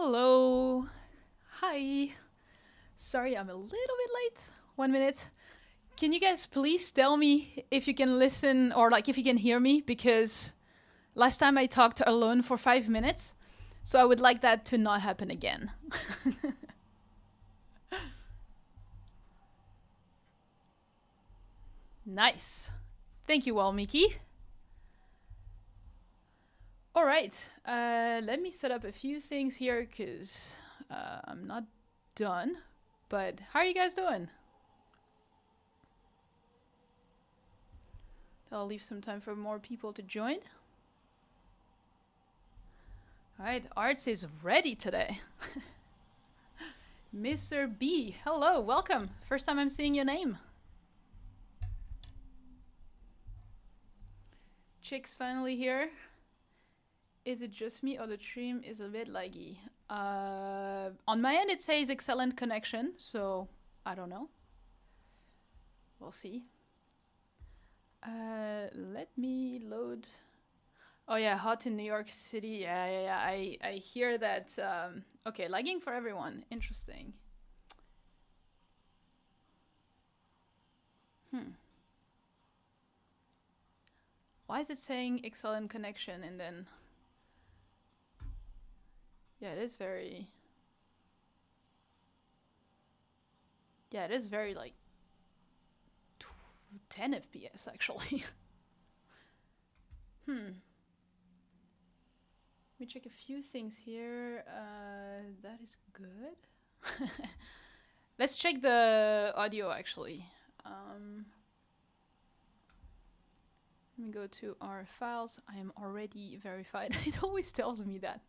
Hello. Hi. Sorry, I'm a little bit late. 1 minute. Can you guys please tell me if you can listen or like if you can hear me? Because last time I talked alone for 5 minutes. So I would like that to not happen again. Nice. Thank you, Walmiki. All right. Let me set up a few things here because I'm not done. But how are you guys doing? I'll leave some time for more people to join. All right, Arts is ready today. Mr. B, hello, welcome. First time I'm seeing your name. Chick's finally here. Is it just me or the stream is a bit laggy? On my end it says excellent connection, so I don't know. We'll see. Let me load. Oh yeah, hot in New York City. Yeah. I hear that. Okay, lagging for everyone. Interesting. Why is it saying excellent connection and then? Yeah, it is very. Yeah, it is very like 10 FPS actually. Let me check a few things here. That is good. Let's check the audio actually. Let me go to our files. I am already verified. It always tells me that.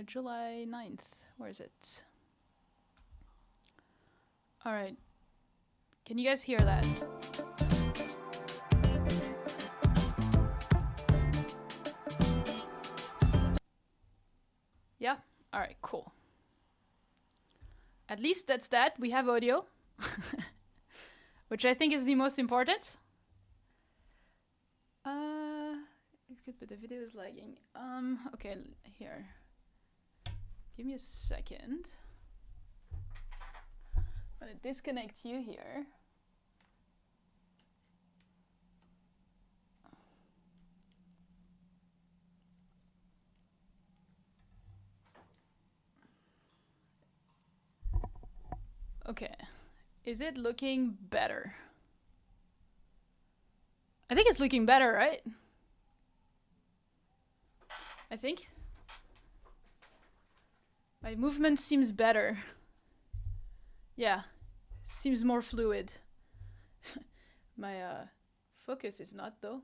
July 9th. Where is it? All right. Can you guys hear that? Yeah? All right, cool. At least that's that. We have audio, which I think is the most important. It's good, but the video is lagging. Okay, here. Give me a second. I'm gonna disconnect you here. Okay, is it looking better? I think it's looking better, right? I think. My movement seems better. Yeah, seems more fluid. My focus is not though.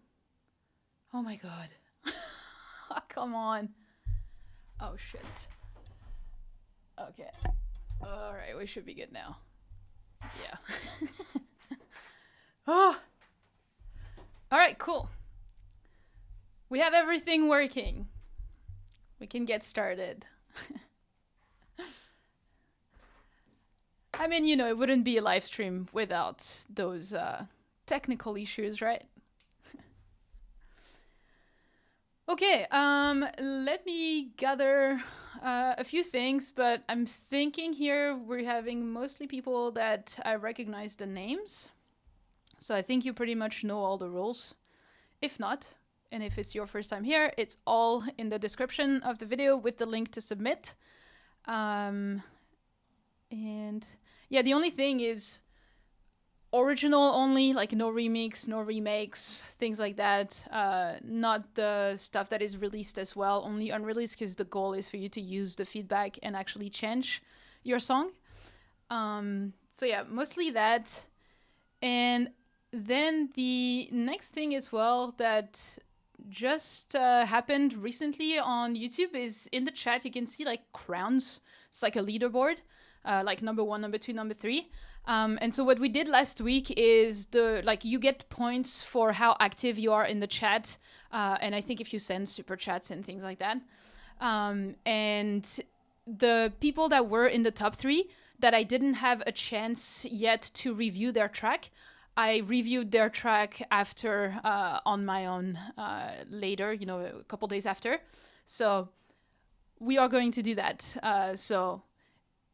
Oh my god. Oh, come on. Oh shit. Okay. Alright, we should be good now. Yeah. Oh. Alright, cool. We have everything working. We can get started. I mean, you know, it wouldn't be a live stream without those technical issues, right? Okay, let me gather a few things, but I'm thinking here we're having mostly people that I recognize the names. So I think you pretty much know all the rules. If not, and if it's your first time here, it's all in the description of the video with the link to submit. And yeah, the only thing is original only, like no remix, no remakes, things like that. Not the stuff that is released as well, only unreleased, because the goal is for you to use the feedback and actually change your song. So yeah, mostly that. And then the next thing as well that just happened recently on YouTube is in the chat you can see like crowns. It's like a leaderboard, like number 1, number 2, number 3. And so what we did last week is you get points for how active you are in the chat, and I think if you send super chats and things like that. And the people that were in the top 3 that I didn't have a chance yet to review their track, I reviewed their track after on my own later, you know, a couple days after. So we are going to do that. So,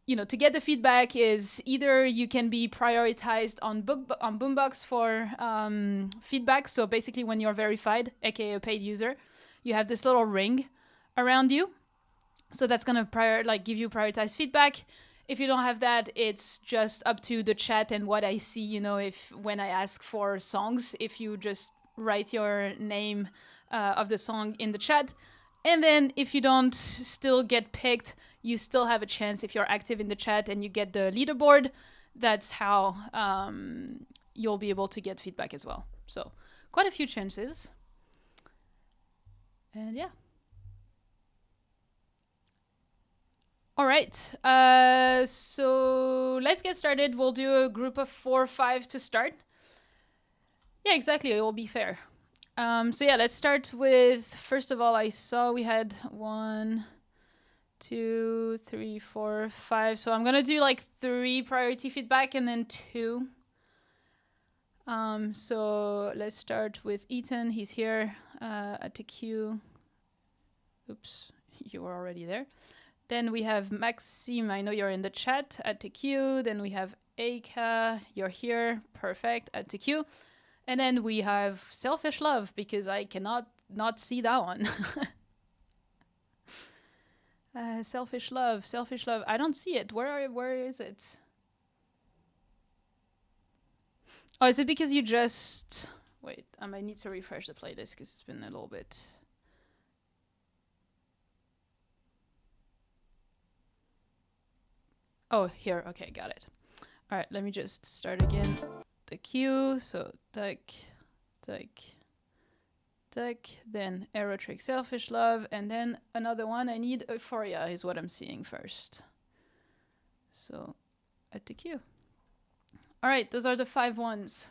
you know, to get the feedback is either you can be prioritized on Boombox for feedback. So basically when you're verified, aka a paid user, you have this little ring around you. So that's gonna give you prioritized feedback. If you don't have that, it's just up to the chat and what I see, you know, if when I ask for songs, if you just write your name of the song in the chat. And then if you don't still get picked, you still have a chance if you're active in the chat and you get the leaderboard. That's how you'll be able to get feedback as well. So quite a few chances. And yeah. All right, so let's get started. We'll do a group of 4 or 5 to start. Yeah, exactly, it will be fair. So yeah, let's start with, first of all, I saw we had 1, 2, 3, 4, 5. So I'm gonna do like 3 priority feedback and then 2. So let's start with Ethan, he's here at the queue. Oops, you were already there. Then we have Maxime, I know you're in the chat, at the queue. Then we have Eika, you're here, perfect, at the queue. And then we have Selfish Love, because I cannot not see that one. Selfish Love, I don't see it. Where is it? Oh, is it because you just... Wait, I might need to refresh the playlist because it's been a little bit... Oh, here. Okay, got it. All right, let me just start again. The queue. So, tuck, then Aerotrick Selfish Love, and then another one. I need Euphoria is what I'm seeing first. So, at the queue. All right, those are the 5 ones.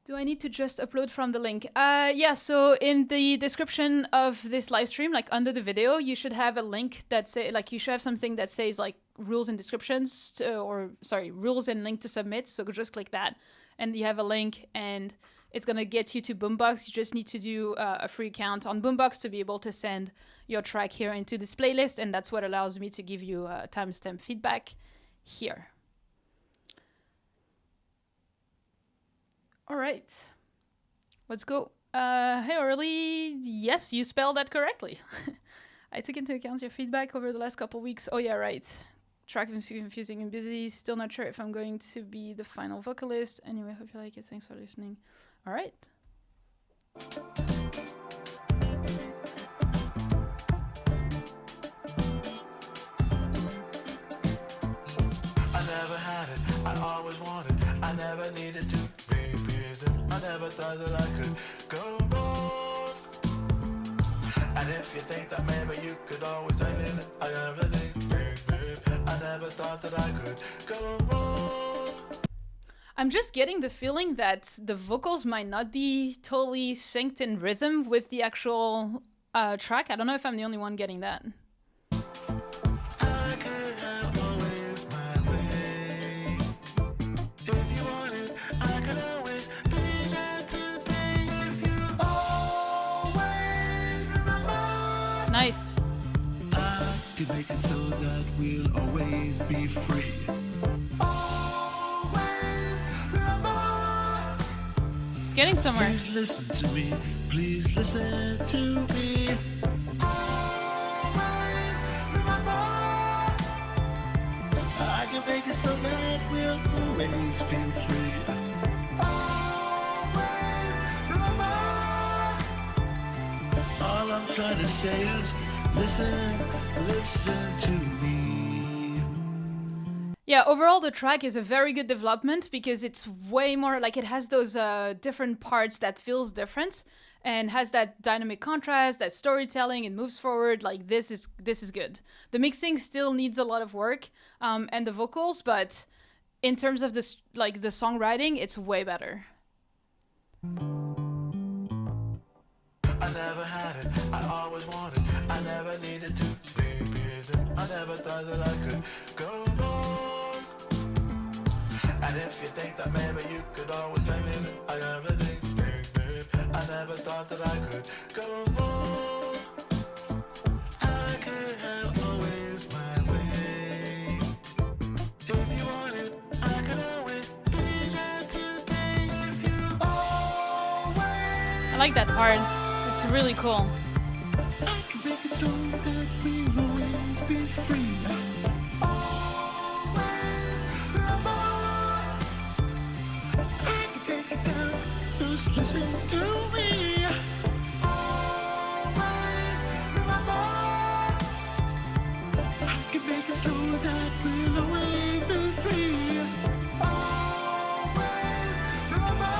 Do I need to just upload from the link? Yeah, so in the description of this live stream, like under the video, you should have a link that say, like you should have something that says like rules and descriptions rules and link to submit. So just click that and you have a link and it's gonna get you to Boombox. You just need to do a free account on Boombox to be able to send your track here into this playlist. And that's what allows me to give you timestamp feedback here. All right, let's go. Hey, Orly, yes, you spelled that correctly. I took into account your feedback over the last couple weeks. Oh yeah, right. Track is confusing and busy. Still not sure if I'm going to be the final vocalist. Anyway, hope you like it. Thanks for listening. All right. I never had it, I always wanted, I never needed to be busy. I never thought that I could go on. And if you think that maybe you could always end it, I have a thing, I never thought that I could go on. I'm just getting the feeling that the vocals might not be totally synced in rhythm with the actual track. I don't know if I'm the only one getting that. Nice. I could make it so that we'll always be free. Always remember. It's getting somewhere. Please listen to me. Please listen to me. Always remember. I can make it so that we'll always feel free. All I'm trying to say is listen to me. Yeah, overall the track is a very good development because it's way more like it has those different parts that feels different and has that dynamic contrast, that storytelling, it moves forward. Like this is good. The mixing still needs a lot of work and the vocals, but in terms of this, like the songwriting, it's way better. I never had it, I always wanted, I never needed to be busy. I never thought that I could go on. And if you think that maybe you could always end it, I have a thing, I never thought that I could go on. like that part. It's really cool. I can make it so that we'll always be free. Always remember. I can take it down. Just listen to me. Always remember. I can make it so that we'll always be free. Always remember.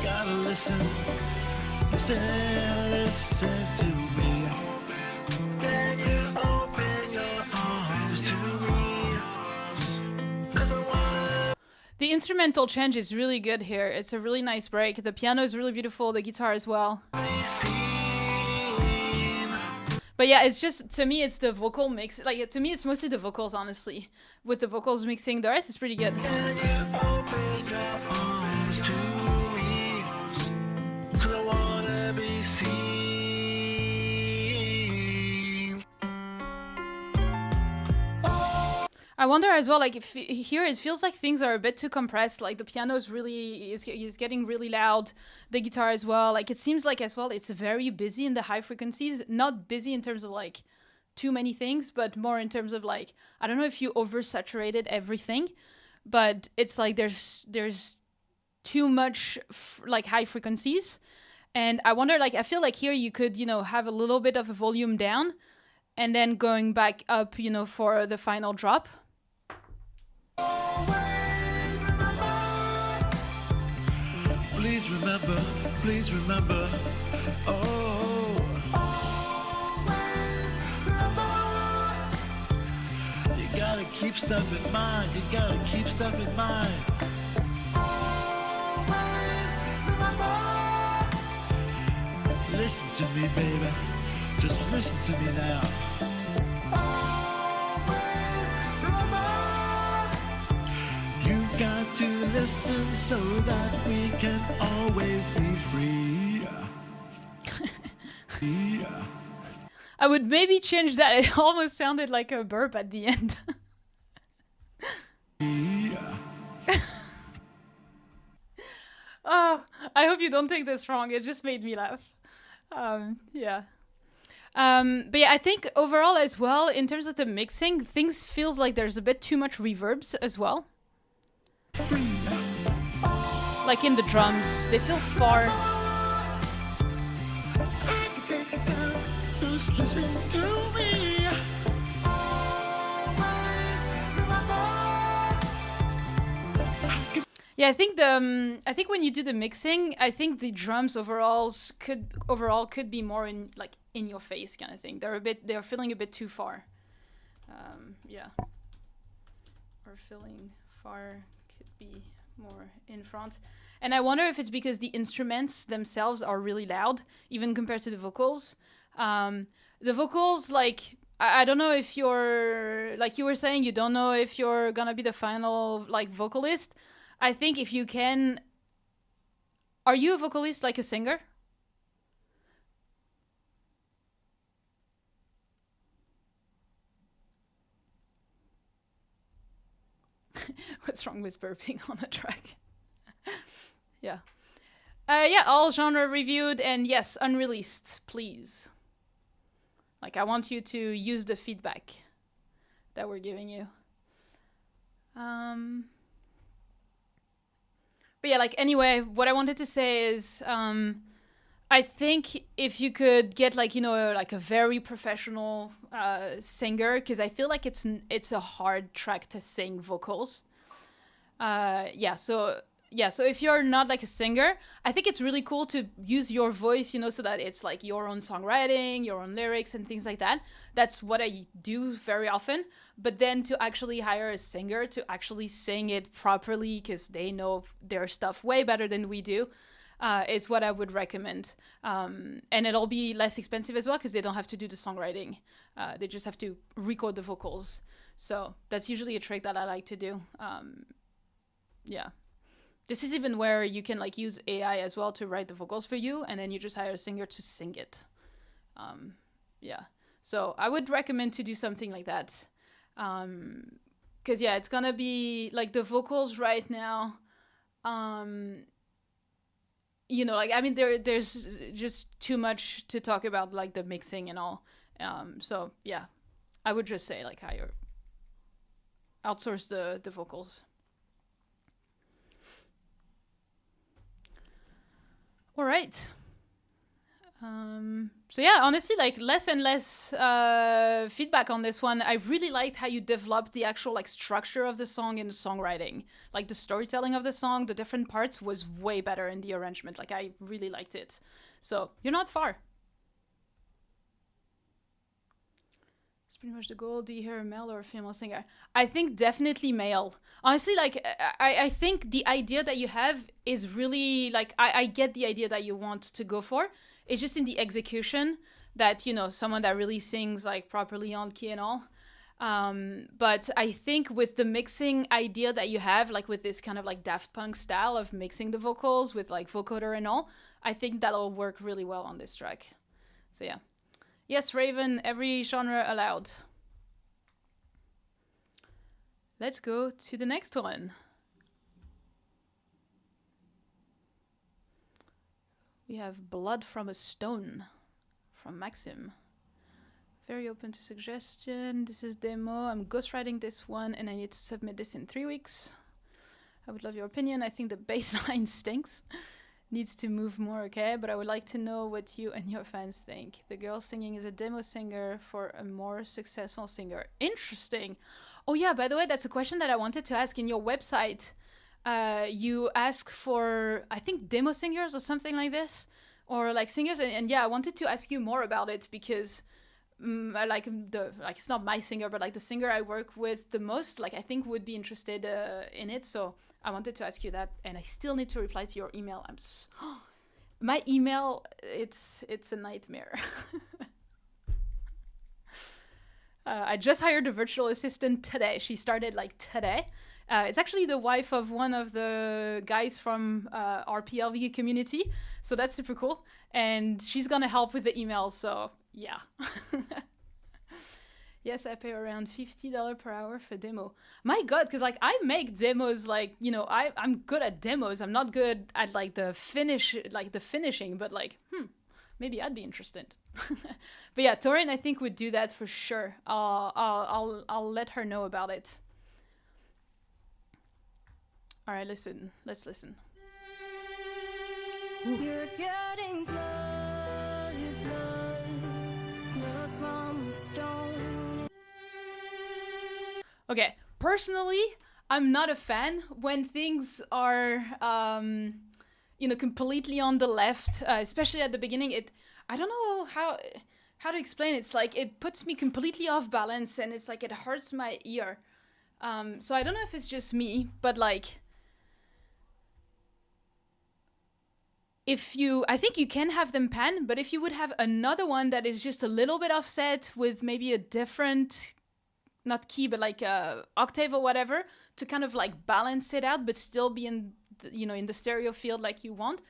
Gotta listen. Listen to me. Can you open your arms to me? 'Cause I wanna The instrumental change is really good here. It's a really nice break. The piano is really beautiful, the guitar as well. be seen. But yeah, it's just, to me, it's the vocal mix. Like, to me, it's mostly the vocals, honestly. With the vocals mixing, the rest is pretty good. Can you open your arms to me? 'Cause I wanna be seen. I wonder as well, like, if here it feels like things are a bit too compressed. Like, the piano is really is getting really loud. The guitar as well. Like, it seems like as well it's very busy in the high frequencies. Not busy in terms of like too many things, but more in terms of like, I don't know if you oversaturated everything, but it's like there's too much like high frequencies. And I wonder, like, I feel like here you could, you know, have a little bit of a volume down and then going back up, you know, for the final drop. Please remember, please remember. Oh, always remember. You gotta keep stuff in mind. You gotta keep stuff in mind. Always remember. Listen to me, baby. Just listen to me now. Always remember. You got to listen so that we can always be free. Yeah. I would maybe change that. It almost sounded like a burp at the end. Yeah. Oh, I hope you don't take this wrong. It just made me laugh. Yeah. But yeah, I think overall as well, in terms of the mixing, things feels like there's a bit too much reverbs as well. Free. Like in the drums, they feel far. I can take it down. Just listen to me. Always remember. Yeah, I think I think when you do the mixing, I think the drums overall could be more in like in your face kind of thing. They're feeling a bit too far. Yeah. Or feeling far could be more in front. And I wonder if it's because the instruments themselves are really loud, even compared to the vocals. The vocals, like, I don't know if you're, like you were saying, you don't know if you're gonna be the final, like, vocalist. I think if you can... Are you a vocalist, like a singer? What's wrong with burping on a track? Yeah. Yeah, all genre reviewed, and yes, unreleased, please. Like, I want you to use the feedback that we're giving you. But yeah, like, anyway, what I wanted to say is, I think if you could get, like, you know, like a very professional singer, because I feel like it's a hard track to sing vocals. So if you're not like a singer, I think it's really cool to use your voice, you know, so that it's like your own songwriting, your own lyrics and things like that. That's what I do very often. But then to actually hire a singer to actually sing it properly, because they know their stuff way better than we do, is what I would recommend. And it'll be less expensive as well, because they don't have to do the songwriting. They just have to record the vocals. So that's usually a trick that I like to do. Yeah. This is even where you can like use AI as well to write the vocals for you, and then you just hire a singer to sing it. Yeah. So I would recommend to do something like that. Because yeah, it's gonna be like the vocals right now. you know, like I mean, there's just too much to talk about, like the mixing and all. So yeah, I would just say like hire, outsource the vocals. All right. So yeah, honestly, like less and less feedback on this one. I really liked how you developed the actual like structure of the song in the songwriting, like the storytelling of the song, the different parts was way better in the arrangement. Like I really liked it. So you're not far. It's pretty much the goal. Do you hear a male or a female singer? I think definitely male. Honestly, like I think the idea that you have is really like I get the idea that you want to go for. It's just in the execution that, you know, someone that really sings like properly on key and all. But I think with the mixing idea that you have, like with this kind of like Daft Punk style of mixing the vocals with like vocoder and all, I think that'll work really well on this track. So yeah. Yes, Raven, every genre allowed. Let's go to the next one. We have Blood from a Stone from Maxim. Very open to suggestion. This is demo. I'm ghostwriting this one and I need to submit this in 3 weeks. I would love your opinion. I think the bass line stinks. Needs to move more, okay? But I would like to know what you and your fans think. The girl singing is a demo singer for a more successful singer. Interesting. Oh yeah, by the way, that's a question that I wanted to ask in your website. You ask for, I think, demo singers or something like this, or like singers, and yeah, I wanted to ask you more about it because I like it's not my singer, but like the singer I work with the most, like I think would be interested in it. So I wanted to ask you that, and I still need to reply to your email. My email, it's a nightmare. I just hired a virtual assistant today. She started like today. It's actually the wife of one of the guys from our PLV community, so that's super cool. And she's gonna help with the emails, so yeah. Yes, I pay around $50 per hour for demo. My God, because like I make demos, like, you know, I'm good at demos. I'm not good at like the finishing, but like, maybe I'd be interested. But yeah, Torin, I think would do that for sure. I'll let her know about it. All right, listen. Let's listen. You're getting blood from the stone. Okay, personally, I'm not a fan when things are, you know, completely on the left, especially at the beginning. I don't know how to explain it. It's like it puts me completely off balance, and it's like it hurts my ear. So I don't know if it's just me, but like, I think you can have them pan, but if you would have another one that is just a little bit offset with maybe a different, not key, but like a octave or whatever, to kind of like balance it out, but still be in, you know, in the stereo field like you want,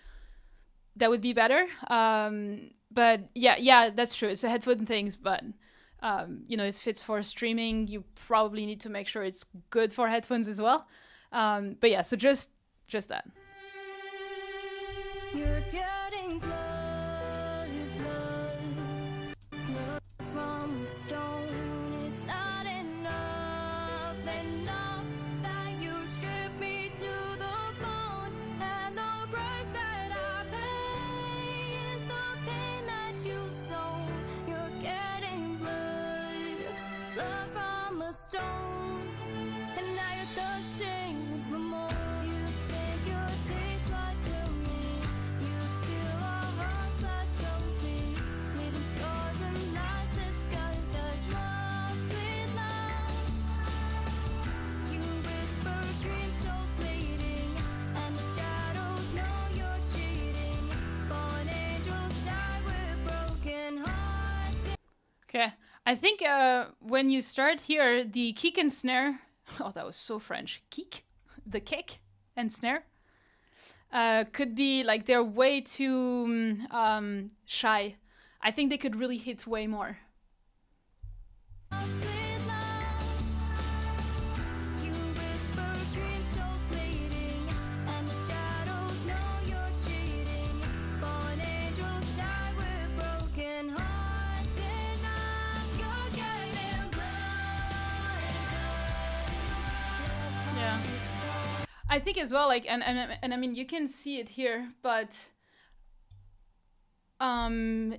that would be better. But yeah, that's true. It's a headphone things, but you know, if it's for streaming, you probably need to make sure it's good for headphones as well. But yeah, so just that. You're getting blood from the stone. It's not enough that you strip me to the bone, and the price that I pay is the pain that you sown. You're getting blood from a stone, and now you're thirsting for more. You sink your teeth right through me. You steal our hearts like trophies, leaving scars and lies disguised as love, sweet love. You whisper dreams so fleeting, and the shadows know you're cheating. Fallen angels die with broken hearts. Okay, I think when you start here, the kick and snare. Oh, that was so French. Kick, the kick and snare. Could be like they're way too shy. I think they could really hit way more. I think as well, like, and I mean, you can see it here, but um,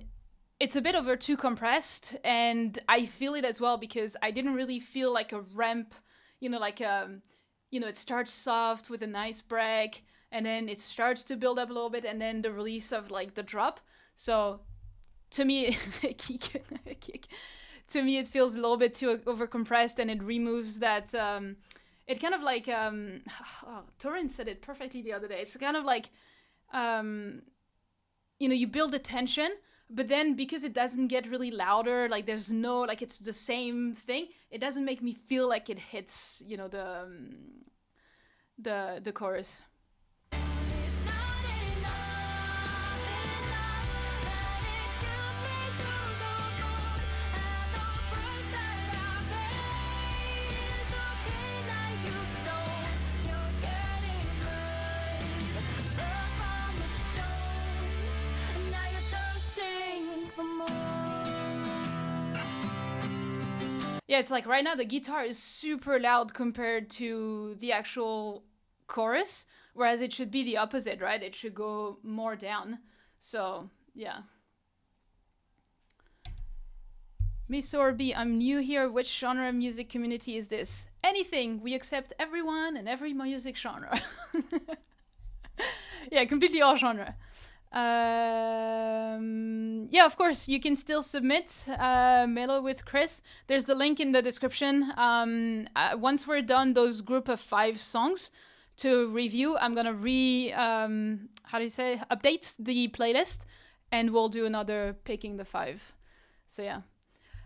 it's a bit over too compressed, and I feel it as well because I didn't really feel like a ramp, like it starts soft with a nice break, and then it starts to build up a little bit, and then the release of like the drop. So to me, to me, it feels a little bit too over compressed, and it removes that. It kind of like Torin said it perfectly the other day. It's kind of like you build the tension, but then because it doesn't get really louder, like there's no like it's the same thing. It doesn't make me feel like it hits the chorus. Yeah, it's like right now the guitar is super loud compared to the actual chorus, whereas it should be the opposite, right? It should go more down. So, yeah. Miss Orby, I'm new here. Which genre music community is this? Anything. We accept everyone and every music genre. Yeah, completely all genre. Yeah, of course, you can still submit Melo with Chris. There's the link in the description. Once we're done those group of 5 songs to review, I'm gonna update the playlist, and we'll do another picking the 5. So yeah.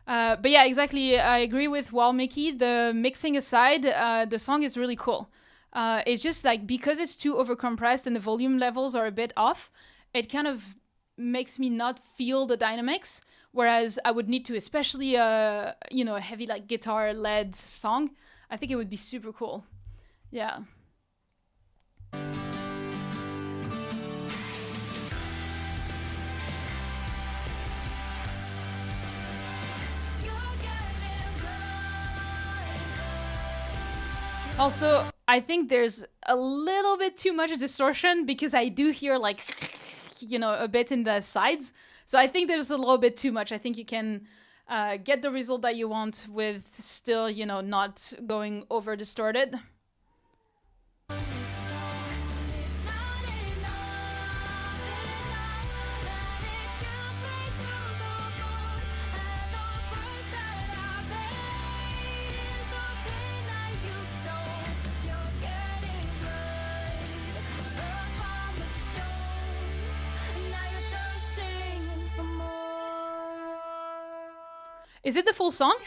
But yeah, exactly. I agree with Walmiki. The mixing aside, the song is really cool. It's just like because it's too overcompressed and the volume levels are a bit off, it kind of makes me not feel the dynamics. Whereas I would need to, especially a heavy like guitar led song. I think it would be super cool. Yeah. Also, I think there's a little bit too much distortion because I do hear like, a bit in the sides. So I think there's a little bit too much. I think you can get the result that you want with still, not going over distorted. Is it the full song?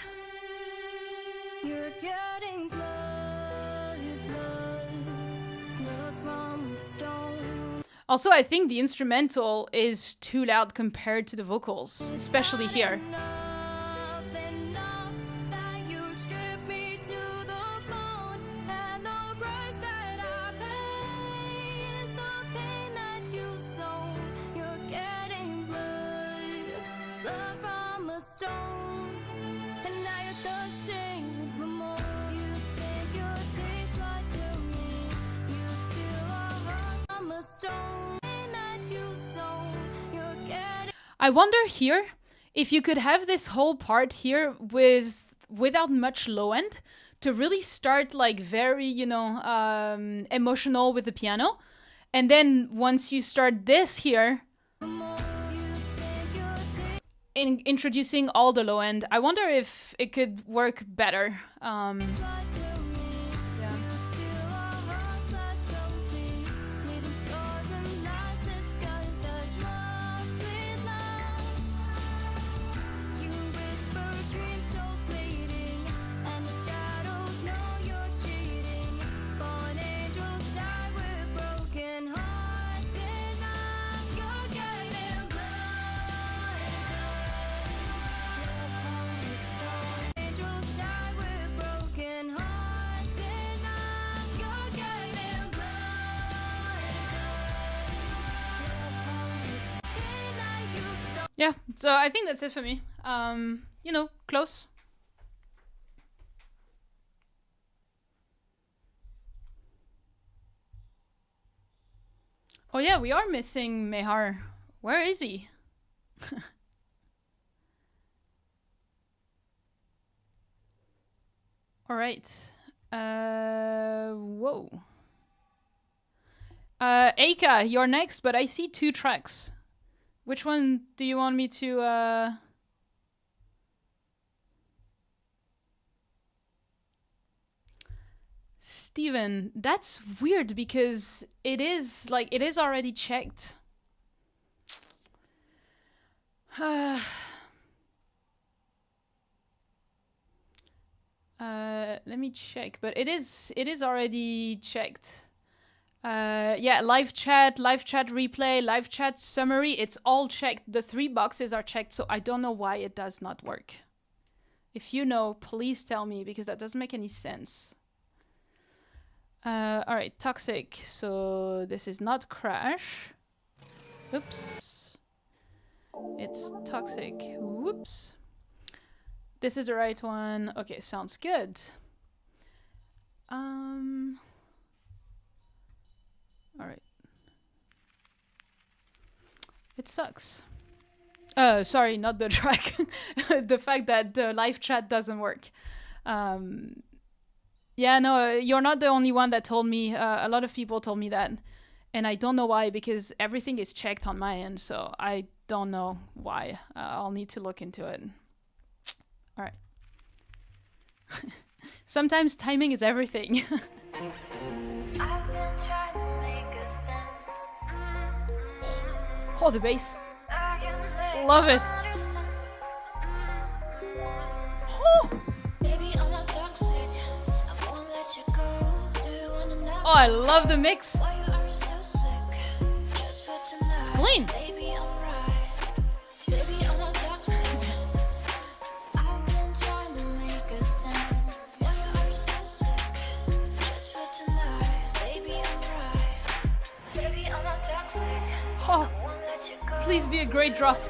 You're getting blood from the stone. Also, I think the instrumental is too loud compared to the vocals, especially here. I wonder here if you could have this whole part here without much low end to really start like very, emotional with the piano. And then once you start this here, introducing all the low end, I wonder if it could work better. Yeah, so I think that's it for me. Close. Oh yeah, we are missing Mehar. Where is he? All right. Whoa. Aika, you're next, but I see 2 tracks. Which one do you want me to Steven, that's weird because it is already checked. Let me check, but it is already checked. Yeah, live chat replay, live chat summary, it's all checked. The 3 boxes are checked, so I don't know why it does not work. If you know, please tell me, because that doesn't make any sense. All right, toxic. So this is not crash. Oops. It's toxic. Whoops. This is the right one. Okay, sounds good. All right. It sucks. Sorry, not the track. The fact that the live chat doesn't work. Yeah, no, you're not the only one that told me. A lot of people told me that. And I don't know why, because everything is checked on my end. So I don't know why. I'll need to look into it. All right. Sometimes timing is everything. Oh, the bass. Love it. Oh. Oh, I love the mix. It's clean. Oh, please be a great drop.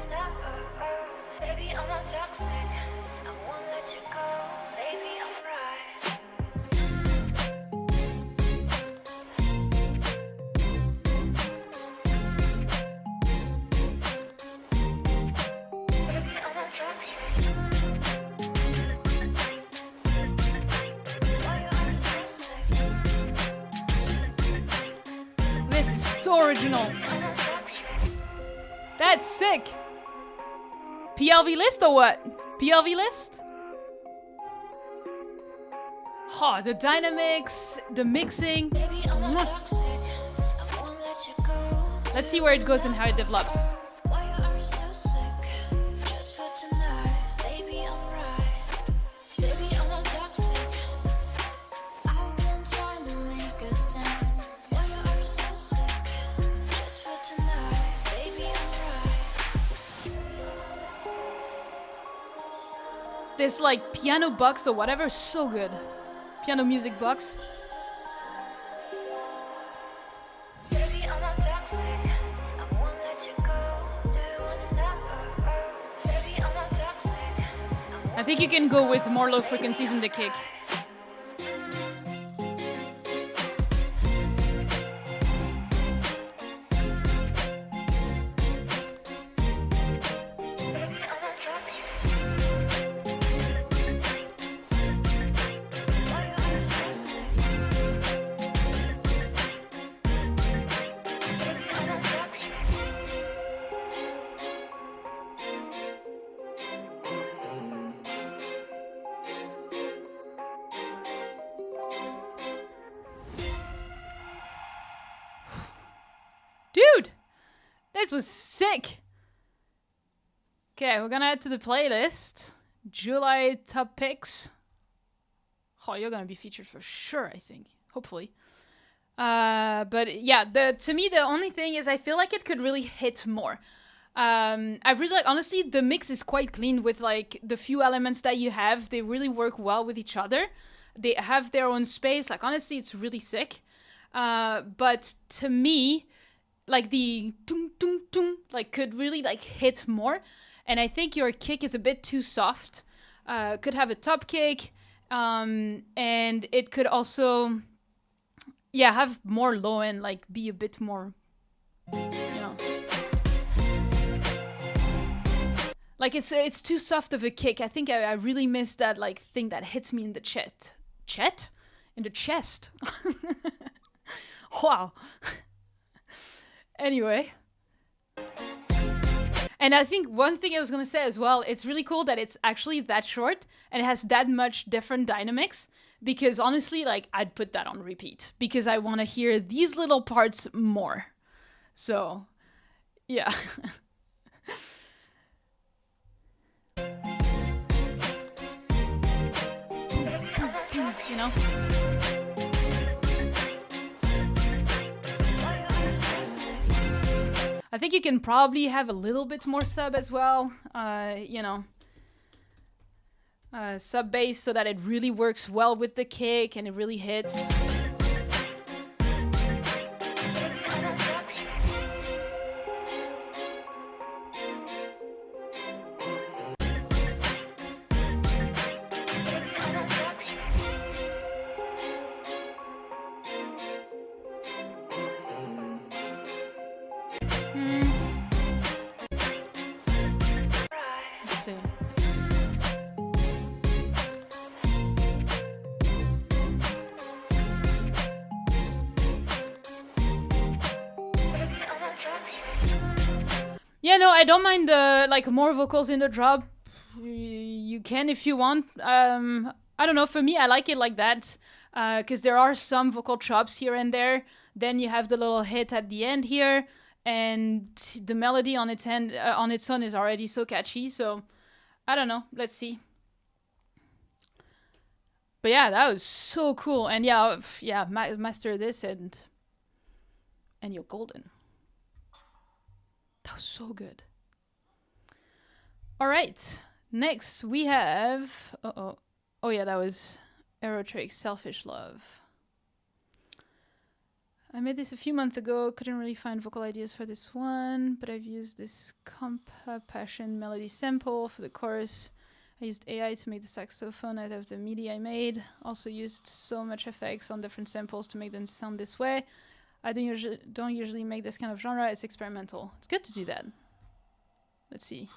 This is so original. That's sick. PLV list or what? PLV list? Oh, the dynamics, the mixing. Let's see where it goes and how it develops. This like piano box or whatever is so good. Piano music box. I think you can go with more low frequencies in the kick. Dude, this was sick. Okay, we're gonna add to the playlist July top picks. Oh, you're gonna be featured for sure, I think. Hopefully. But yeah, to me the only thing is I feel like it could really hit more. I really like, honestly, the mix is quite clean with like the few elements that you have. They really work well with each other. They have their own space. Like honestly, it's really sick. But to me, like the tung tung tung like could really like hit more, and I think your kick is a bit too soft. Could have a top kick, and it could also have more low end, like be a bit more You know, like it's too soft of a kick. I think I really miss that like thing that hits me in the chest. In the chest. Wow. Anyway. And I think one thing I was gonna say as well, it's really cool that it's actually that short and it has that much different dynamics. Because honestly, like I'd put that on repeat because I want to hear these little parts more. So, yeah. You know? I think you can probably have a little bit more sub as well. You know, sub bass so that it really works well with the kick and it really hits. Let's see. Yeah, no, I don't mind like more vocals in the drop. You can if you want. I don't know. For me, I like it like that because there are some vocal chops here and there. Then you have the little hit at the end here, and the melody on its end on its own is already so catchy. So I don't know. Let's see. But yeah, that was so cool. And yeah, master this and you're golden. That was so good. All right. Next, we have... Uh-oh. Oh, yeah, that was Aerotrick, Selfish Love. I made this a few months ago. Couldn't really find vocal ideas for this one, but I've used this Passion melody sample for the chorus. I used AI to make the saxophone out of the MIDI I made. Also used so much effects on different samples to make them sound this way. I don't usually make this kind of genre. It's experimental. It's good to do that. Let's see.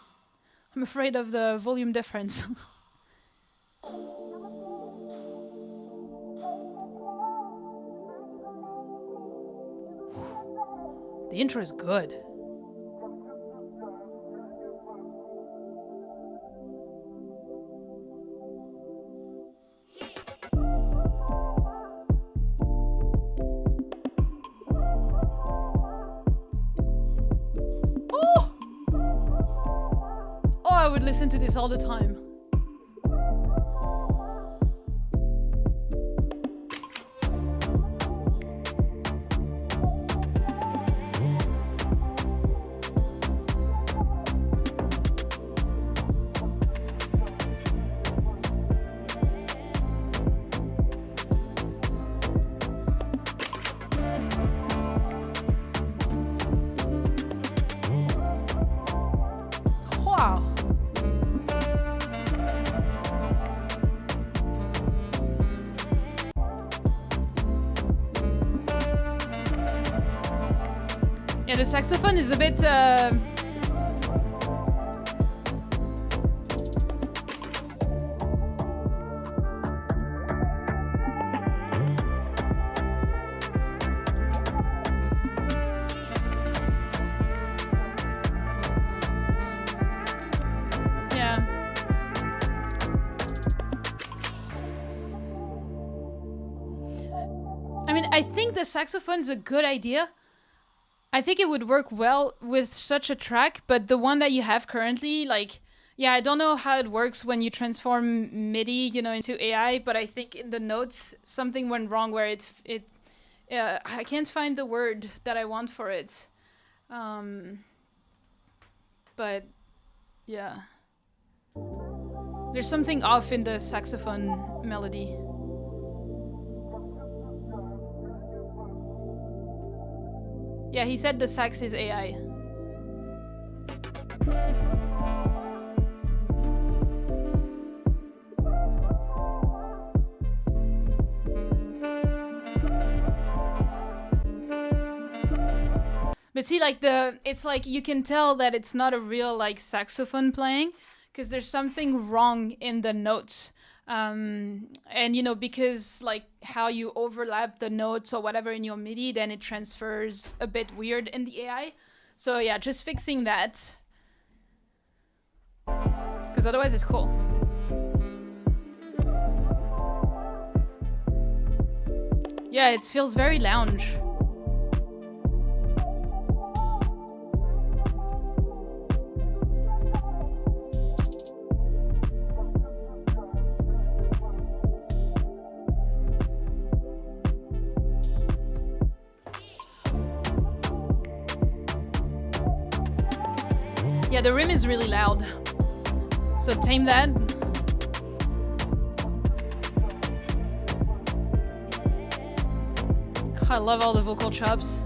I'm afraid of the volume difference. The intro is good. I would listen to this all the time. Wow. Yeah, the saxophone is a bit yeah. I mean, I think the saxophone's a good idea. I think it would work well with such a track, but the one that you have currently, like, yeah, I don't know how it works when you transform MIDI, you know, into AI, but I think in the notes something went wrong where I can't find the word that I want for it. But yeah, there's something off in the saxophone melody. Yeah, he said the sax is AI. But see, like it's like you can tell that it's not a real like saxophone playing because there's something wrong in the notes. And you know, because like how you overlap the notes or whatever in your MIDI, then it transfers a bit weird in the AI. So yeah, just fixing that. Because otherwise it's cool. Yeah, it feels very lounge. Yeah, the rim is really loud. So tame that. I love all the vocal chops.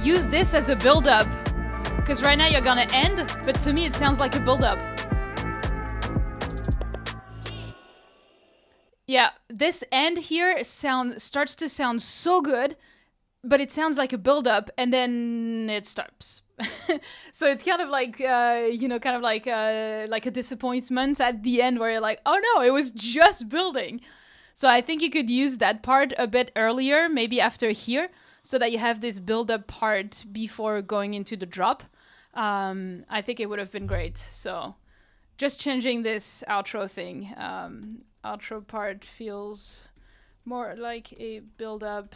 Use this as a build-up. Because right now you're gonna end, but to me it sounds like a build-up. Yeah, this end here starts to sound so good, but it sounds like a build-up, and then it stops. So it's kind of like, kind of like a disappointment at the end where you're like, oh no, it was just building. So I think you could use that part a bit earlier, maybe after here, so that you have this build-up part before going into the drop. I think it would have been great. So just changing this outro thing. Outro part feels more like a build-up.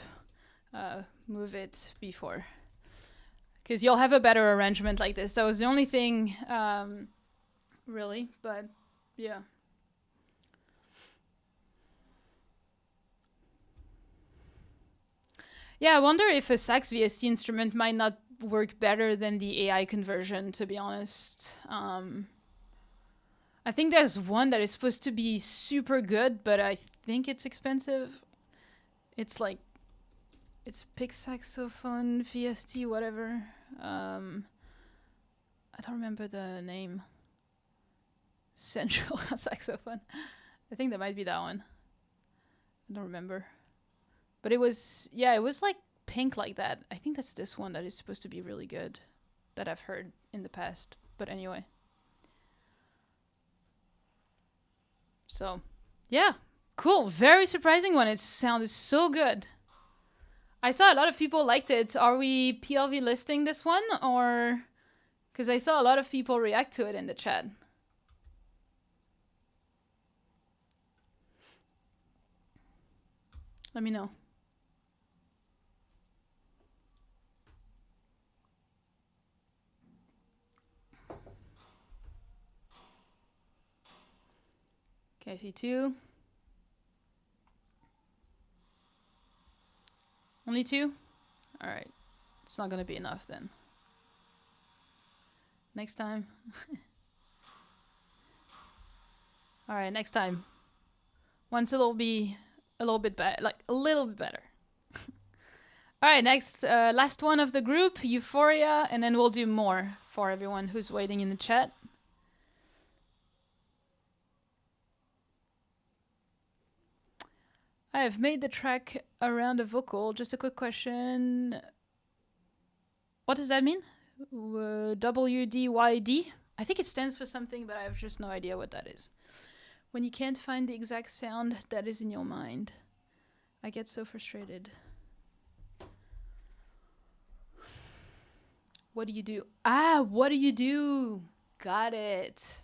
Move it before. Because you'll have a better arrangement like this. That was the only thing, really, but yeah. Yeah, I wonder if a sax VST instrument might not work better than the AI conversion, to be honest. I think there's one that is supposed to be super good, but I think it's expensive. It's like, it's pick saxophone, VST, whatever. I don't remember the name. Central saxophone. I think that might be that one. I don't remember. But it was, yeah, it was like pink like that. I think that's this one that is supposed to be really good that I've heard in the past. But anyway. So, yeah, cool. Very surprising one. It sounded so good. I saw a lot of people liked it. Are we PLV listing this one or... Because I saw a lot of people react to it in the chat. Let me know. Okay, I see 2. Only 2? Alright. It's not gonna be enough then. Next time. Alright, next time. Once it'll be a little bit better. Like, a little bit better. Alright, next. Last one of the group. Euphoria. And then we'll do more for everyone who's waiting in the chat. I have made the track around a vocal. Just a quick question. What does that mean? WDYD? I think it stands for something, but I have just no idea what that is. When you can't find the exact sound that is in your mind. I get so frustrated. What do you do? Ah, what do you do? Got it.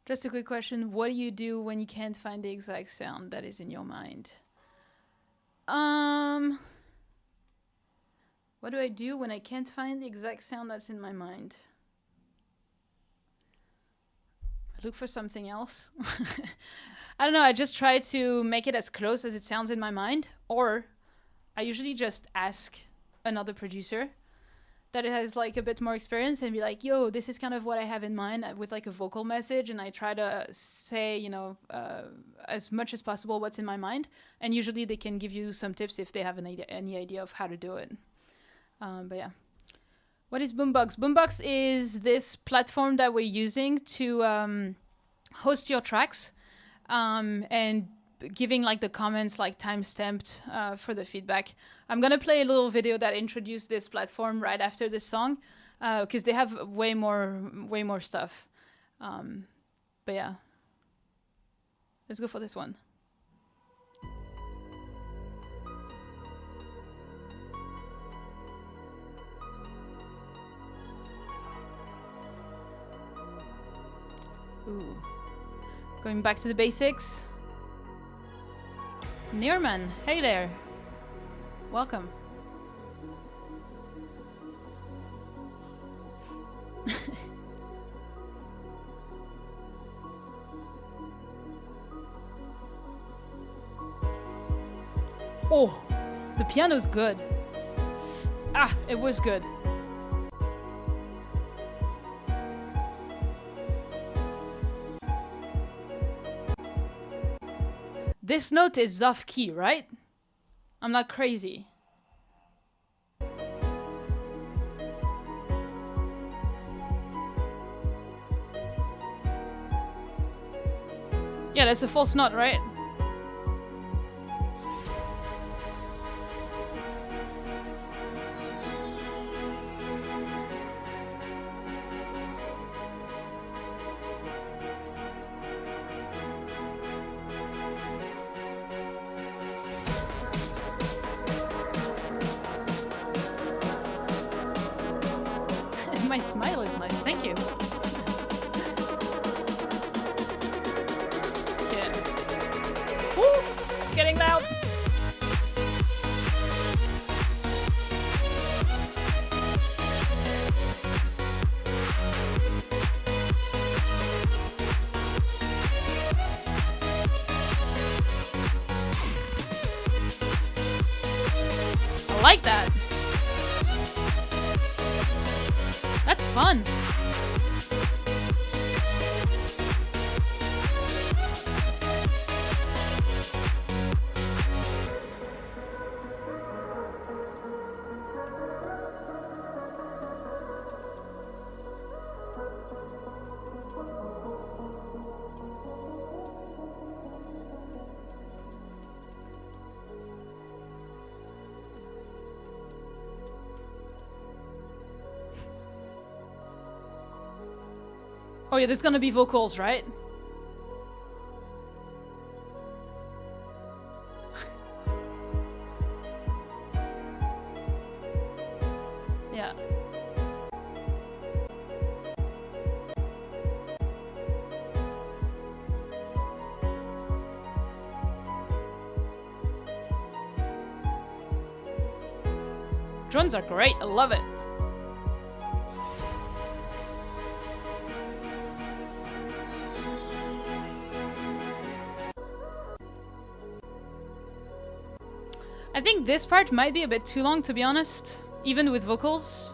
Just a quick question. What do you do when you can't find the exact sound that is in your mind? What do I do when I can't find the exact sound that's in my mind? I look for something else. I don't know. I just try to make it as close as it sounds in my mind. Or I usually just ask another producer that it has like a bit more experience and be like, yo, this is kind of what I have in mind with like a vocal message, and I try to say, you know, as much as possible what's in my mind, and usually they can give you some tips if they have any idea of how to do it. But yeah. What is Boombox? Boombox is this platform that we're using to host your tracks, and giving like the comments like time stamped for the feedback. I'm gonna play a little video that introduced this platform right after this song, because they have way more stuff. But yeah, let's go for this one. Ooh. Going back to the basics. Nearman, hey there. Welcome. Oh, the piano's good. Ah, it was good. This note is off key, right? I'm not crazy. Yeah, that's a false note, right? My smile is nice, thank you. Yeah. Woo! It's getting loud. I like that. That's fun. Oh yeah, there's gonna be vocals, right? Yeah. Drones are great, I love it. I think this part might be a bit too long, to be honest, even with vocals.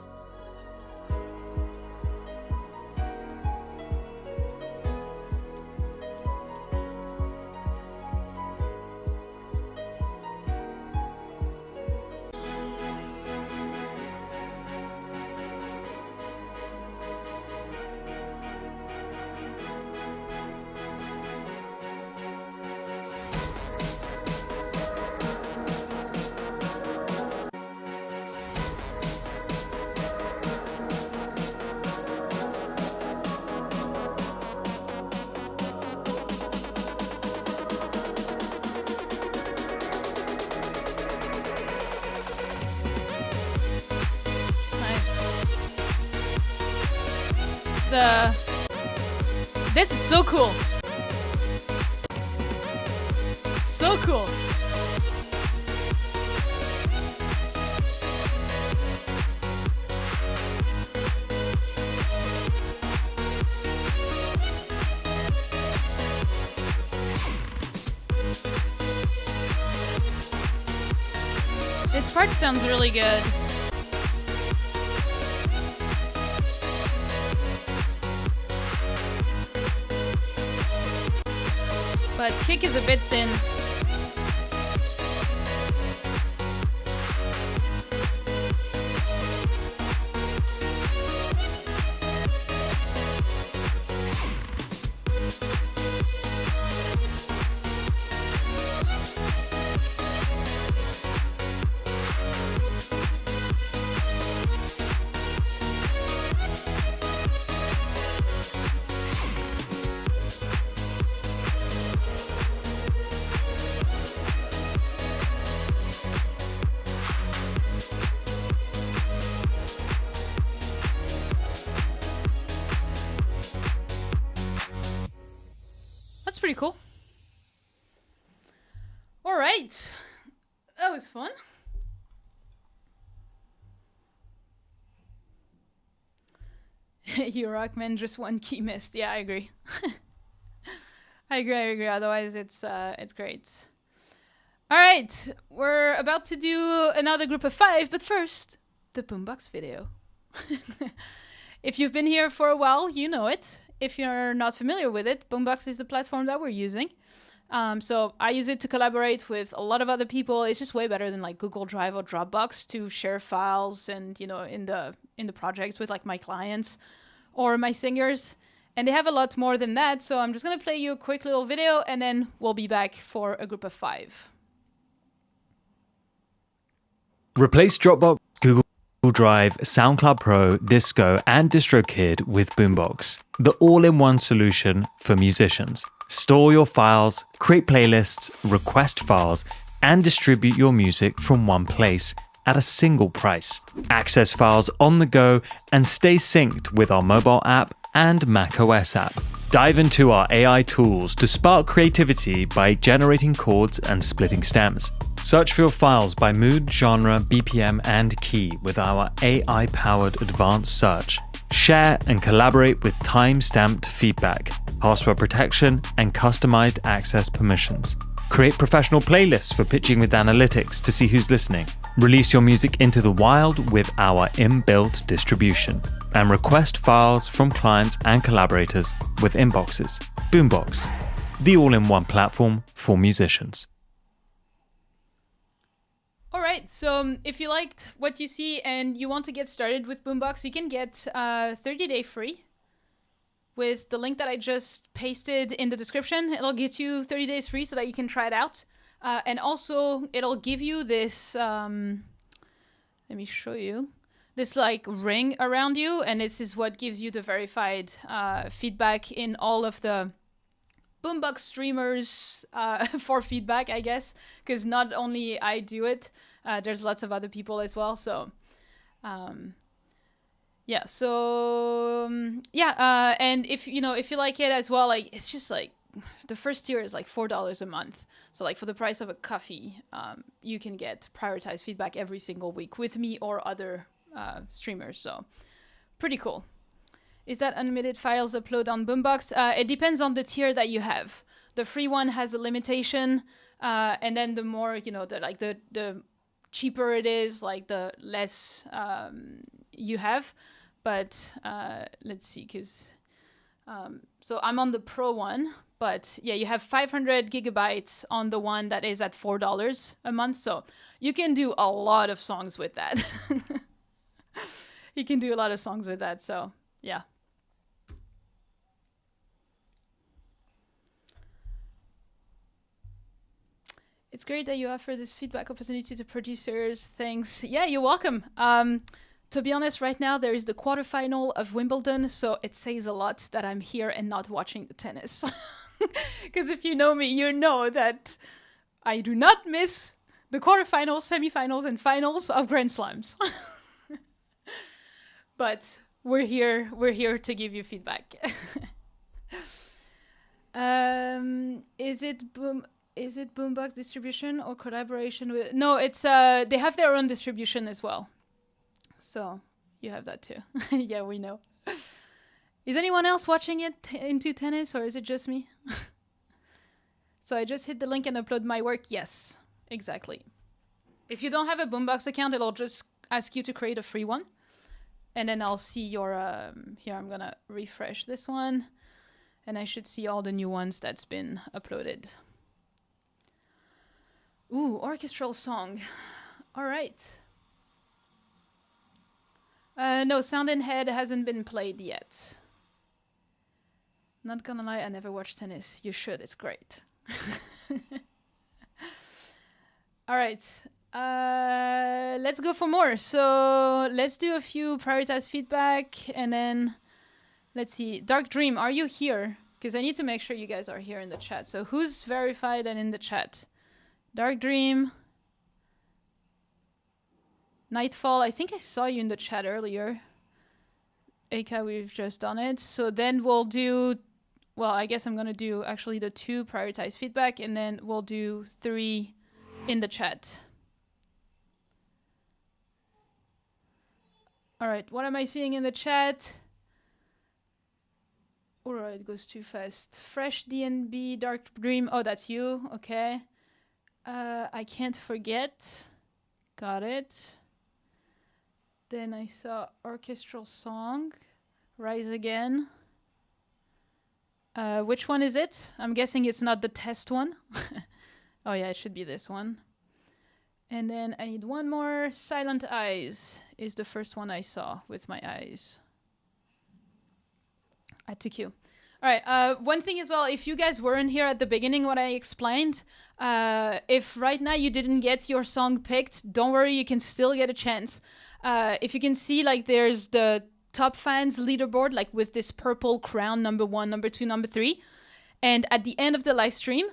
This is so cool. So cool. This part sounds really good. but kick is a bit thin. That's pretty cool. All right. That was fun. You rock, man. Just one key missed. Yeah, I agree. I agree. Otherwise, it's great. All right. We're about to do another group of 5, but first, the Boombox video. If you've been here for a while, you know it. If you're not familiar with it, Boombox is the platform that we're using. So I use it to collaborate with a lot of other people. It's just way better than like Google Drive or Dropbox to share files and, you know, in the projects with like my clients or my singers. And they have a lot more than that. So I'm just going to play you a quick little video and then we'll be back for a group of 5. Replace Dropbox, Google Drive, SoundCloud Pro, Disco, and DistroKid with Boombox, the all-in-one solution for musicians. Store your files, create playlists, request files, and distribute your music from one place at a single price. Access files on the go and stay synced with our mobile app and macOS app. Dive into our AI tools to spark creativity by generating chords and splitting stems. Search for your files by mood, genre, BPM, and key with our AI-powered advanced search. Share and collaborate with time-stamped feedback, password protection, and customized access permissions. Create professional playlists for pitching with analytics to see who's listening. Release your music into the wild with our inbuilt distribution. And request files from clients and collaborators with inboxes. Boombox, the all-in-one platform for musicians. All right, so if you liked what you see and you want to get started with Boombox, you can get 30-day free with the link that I just pasted in the description. It'll get you 30 days free so that you can try it out. And also, it'll give you this, let me show you, this like ring around you. And this is what gives you the verified feedback in all of the Boombox streamers for feedback, I guess, because not only I do it, there's lots of other people as well. So, yeah. So, and if you like it as well, like it's just like the first tier is like $4 a month. So, like for the price of a coffee, you can get prioritized feedback every single week with me or other streamers. So, pretty cool. Is that unlimited files upload on Boombox? It depends on the tier that you have. The free one has a limitation, and then the more, the cheaper it is, like the less you have. But let's see, so I'm on the Pro one, but yeah, you have 500 gigabytes on the one that is at $4 a month. So you can do a lot of songs with that. You can do a lot of songs with that. So yeah. It's great that you offer this feedback opportunity to producers. Thanks. Yeah, you're welcome. To be honest, right now there is the quarterfinal of Wimbledon, so it says a lot that I'm here and not watching the tennis. Because if you know me, you know that I do not miss the quarterfinals, semifinals, and finals of Grand Slams. But we're here to give you feedback. Is it Boombox distribution or collaboration with? No, it's they have their own distribution as well. So you have that too. Yeah, we know. Is anyone else watching it into tennis, or is it just me? So I just hit the link and upload my work. Yes, exactly. If you don't have a Boombox account, it'll just ask you to create a free one. And then I'll see your, here I'm gonna refresh this one. and I should see all the new ones that's been uploaded. Ooh, orchestral song. All right. No, Sound in Head hasn't been played yet. Not gonna lie, I never watched tennis. You should, it's great. All right. Let's go for more. So let's do a few prioritized feedback, and then let's see. Dark Dream, are you here? Because I need to make sure you guys are here in the chat. So who's verified and in the chat? Dark Dream. Nightfall, I think I saw you in the chat earlier. Eka, we've just done it. So then we'll do, well, I guess I'm going to do actually the 2 prioritized feedback, and then we'll do 3 in the chat. All right, what am I seeing in the chat? All right, it goes too fast. Fresh DNB, Dark Dream. Oh, that's you. Okay. I Can't Forget. Got it. Then I saw Orchestral Song. Rise Again. Which one is it? I'm guessing it's not the test one. Oh yeah, it should be this one. And then I need one more. Silent Eyes is the first one I saw with my eyes. Add to queue. All right, one thing as well, if you guys weren't here at the beginning what I explained, if right now you didn't get your song picked, don't worry, you can still get a chance. If you can see, like, there's the top fans leaderboard, like with this purple crown, number 1, number 2, number 3. And at the end of the live stream,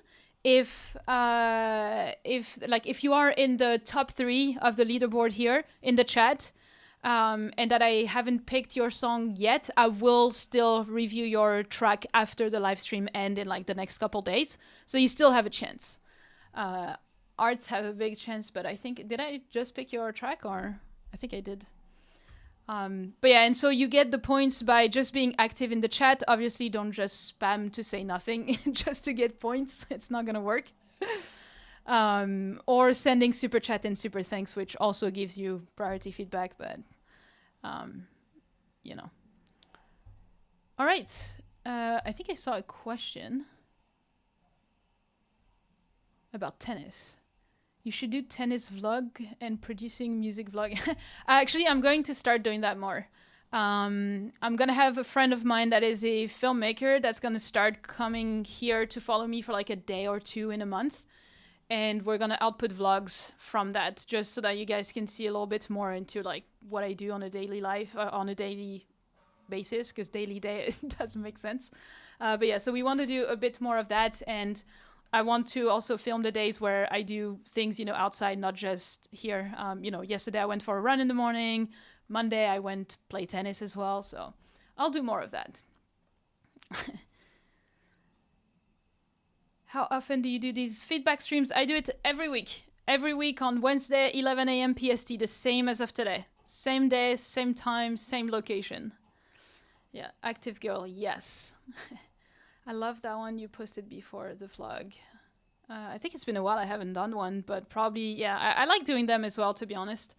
if you are in the top 3 of the leaderboard here in the chat, and that I haven't picked your song yet, I will still review your track after the live stream end in like the next couple days. So you still have a chance. Arts have a big chance, but I think, did I just pick your track, or I think I did. But yeah, and so you get the points by just being active in the chat. Obviously, don't just spam to say nothing just to get points. It's not gonna work. Or sending super chat and super thanks, which also gives you priority feedback, but you know. All right. I think I saw a question about tennis. You should do tennis vlog and producing music vlog. Actually, I'm going to start doing that more. I'm gonna have a friend of mine that is a filmmaker that's gonna start coming here to follow me for like a day or 2 in a month. And we're gonna output vlogs from that, just so that you guys can see a little bit more into like what I do on a daily life, on a daily basis, because daily day doesn't make sense. But yeah, so we want to do a bit more of that, and I want to also film the days where I do things, you know, outside, not just here. You know, yesterday I went for a run in the morning. Monday I went play tennis as well. So I'll do more of that. How often do you do these feedback streams? I do it every week. Every week on Wednesday, 11 a.m. PST, the same as of today. Same day, same time, same location. Yeah, active girl, yes. I love that one you posted before the vlog. I think it's been a while I haven't done one, but probably, yeah, I like doing them as well, to be honest.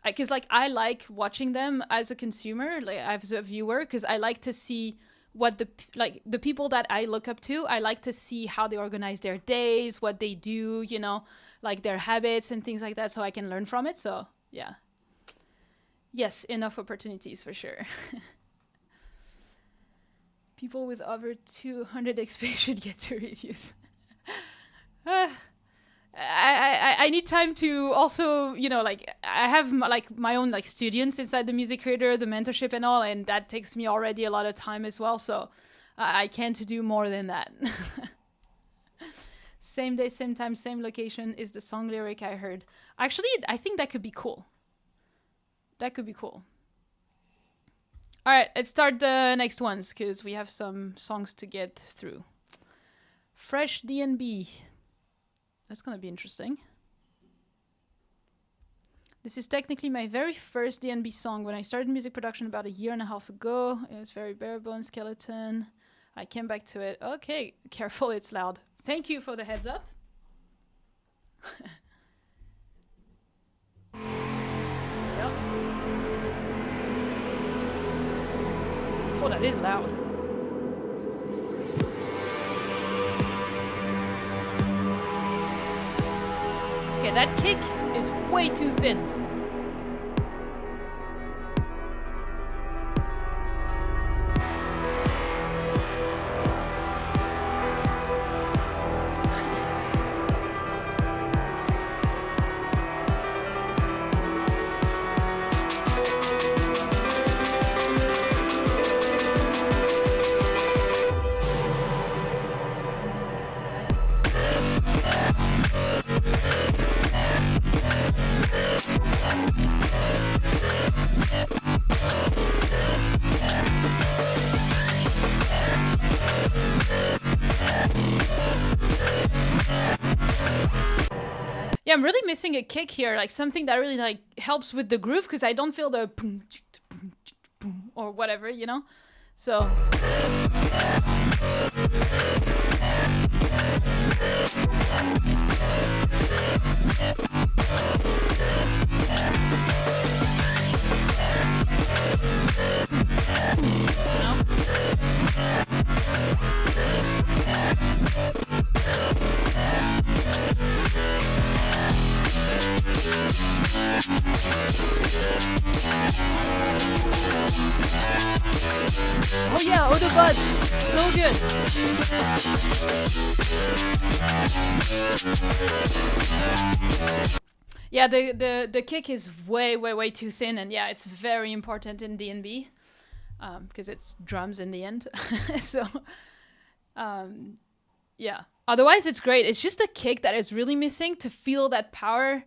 Because like I like watching them as a consumer, like as a viewer, because I like to see what the people that I look up to, I like to see how they organize their days, what they do, you know, like their habits and things like that, so I can learn from it. So yeah, yes, enough opportunities for sure. People with over 200 XP should get to reviews. I need time to also, you know, like I have my own like students inside the music creator, the mentorship and all, and that takes me already a lot of time as well. So I can't do more than that. Same day, same time, same location is the song lyric I heard. Actually, I think that could be cool. That could be cool. All right, let's start the next ones because we have some songs to get through. Fresh DNB. That's gonna be interesting. This is technically my very first DNB song. When I started music production about 1.5 years ago, it was very bare bones skeleton. I came back to it. Okay, careful, it's loud. Thank you for the heads up. Yep. Oh, that is loud. Okay, that kick is way too thin. Yeah, I'm really missing a kick here, like something that really like helps with the groove, because I don't feel the boom, boom, boom, or whatever, you know? So oh yeah, Autobots, so good. Yeah, the kick is way too thin, and yeah, it's very important in D&B because it's drums in the end. So yeah, otherwise it's great. It's just the kick that is really missing to feel that power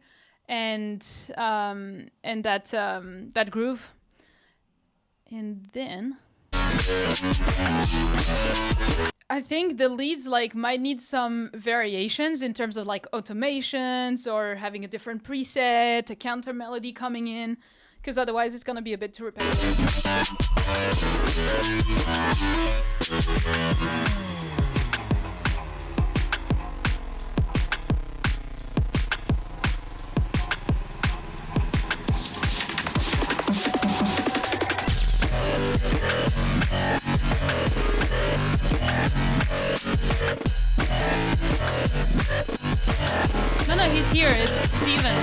and that groove. And then I think the leads like might need some variations in terms of like automations or having a different preset, a counter melody coming in, because otherwise it's gonna be a bit too repetitive. No, he's here. It's Steven.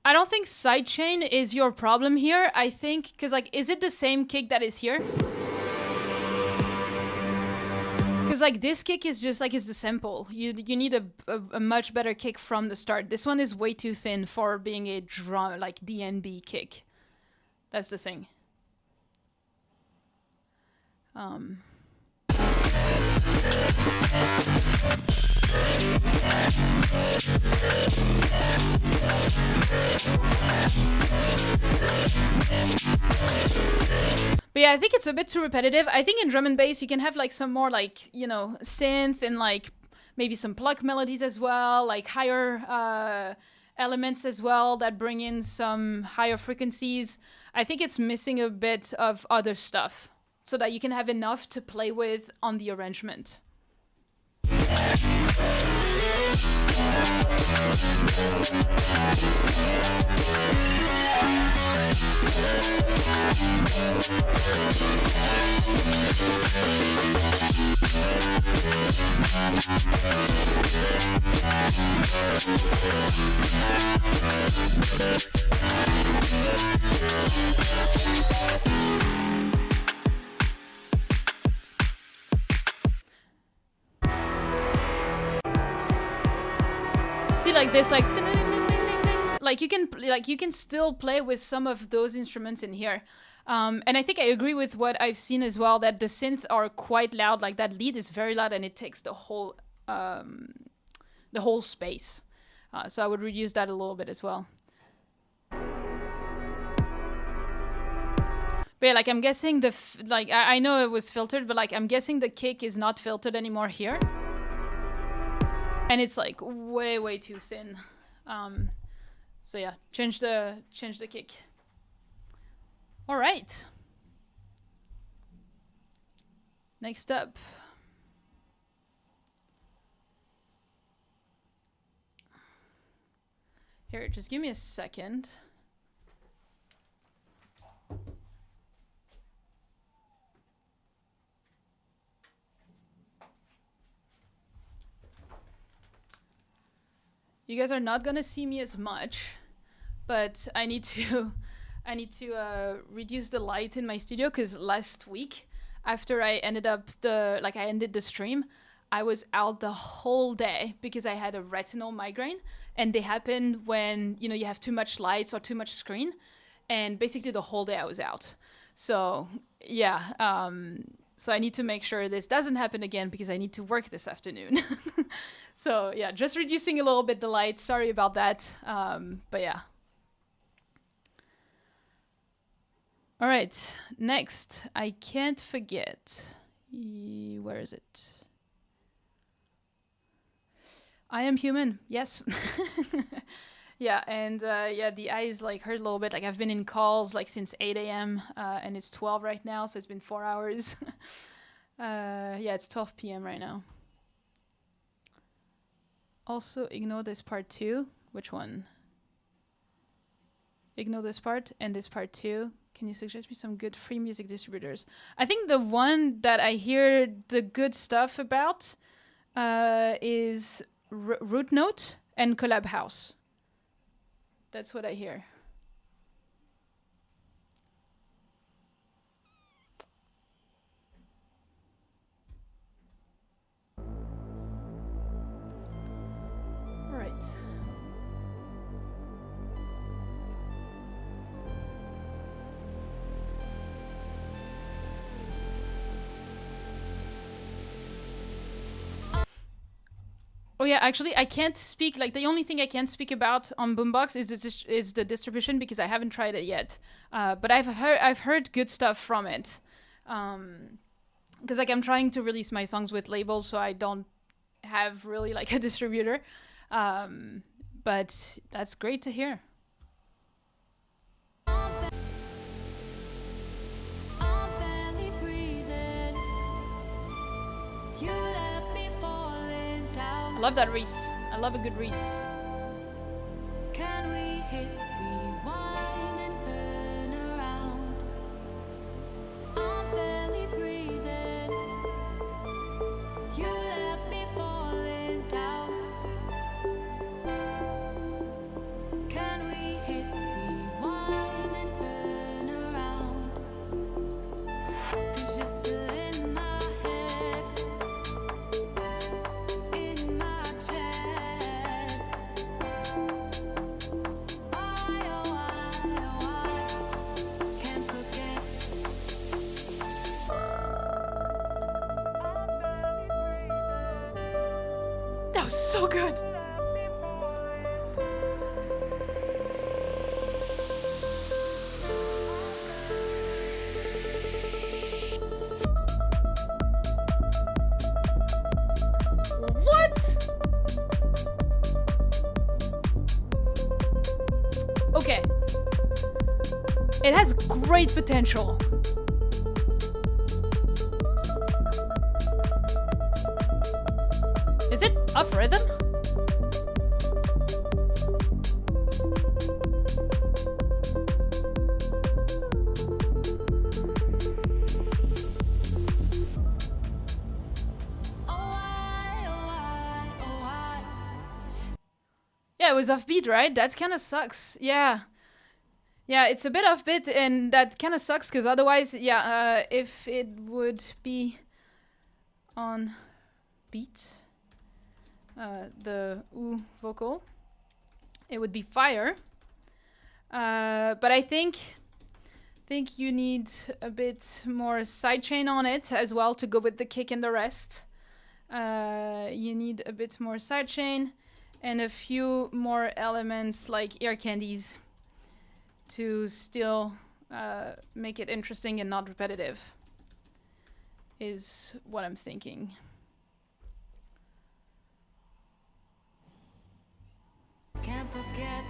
I don't think sidechain is your problem here. I think, because like, is it the same kick that is here? Because like this kick is just like, it's the sample. You need a much better kick from the start. This one is way too thin for being a drum, like DNB kick. That's the thing. But yeah, I think it's a bit too repetitive. I think in drum and bass you can have like some more like, you know, synth and like maybe some pluck melodies as well, like higher elements as well that bring in some higher frequencies. I think it's missing a bit of other stuff so that you can have enough to play with on the arrangement. See, like this, like you can still play with some of those instruments in here. And I think I agree with what I've seen as well, that the synths are quite loud. Like that lead is very loud and it takes the whole space. So I would reduce that a little bit as well. But yeah, like I'm guessing I know it was filtered, but like I'm guessing the kick is not filtered anymore here. And it's like way too thin. So yeah, change the kick. All right. Next up. Here, just give me a second. You guys are not gonna see me as much, but I need to reduce the light in my studio because last week, after I ended the stream, I was out the whole day because I had a retinal migraine, and they happen when you have too much lights or too much screen, and basically the whole day I was out. So yeah, so I need to make sure this doesn't happen again because I need to work this afternoon. So yeah, just reducing a little bit the light. Sorry about that, but yeah. All right, next, I can't forget. Where is it? I am human, yes. Yeah, and yeah, the eyes like hurt a little bit. Like I've been in calls like since 8 a.m. And it's 12 right now, so it's been 4 hours. Yeah, it's 12 p.m. right now. Also, ignore this part too. Which one? Ignore this part and this part too. Can you suggest me some good free music distributors? I think the one that I hear the good stuff about is Root Note and Collab House. That's what I hear. All right. Oh yeah, actually, I can't speak. Like the only thing I can speak about on Boombox is the distribution because I haven't tried it yet. But I've heard good stuff from it. Because like I'm trying to release my songs with labels, so I don't have really like a distributor. But that's great to hear. I love that Reese. I love a good Reese. Can we hit rewind and turn around? I'm barely breathing. You left me falling down. Can we hit rewind and turn around? 'Cause you're still in my head. That was so good. What? Okay. It has great potential. Is it off rhythm? Yeah, it was offbeat, right? That kind of sucks. Yeah. Yeah, it's a bit offbeat, and that kind of sucks because otherwise, yeah, if it would be on beat, the ooh vocal, it would be fire. But I think you need a bit more sidechain on it as well to go with the kick and the rest. You need a bit more sidechain and a few more elements like ear candies to still make it interesting and not repetitive, is what I'm thinking. Can't forget.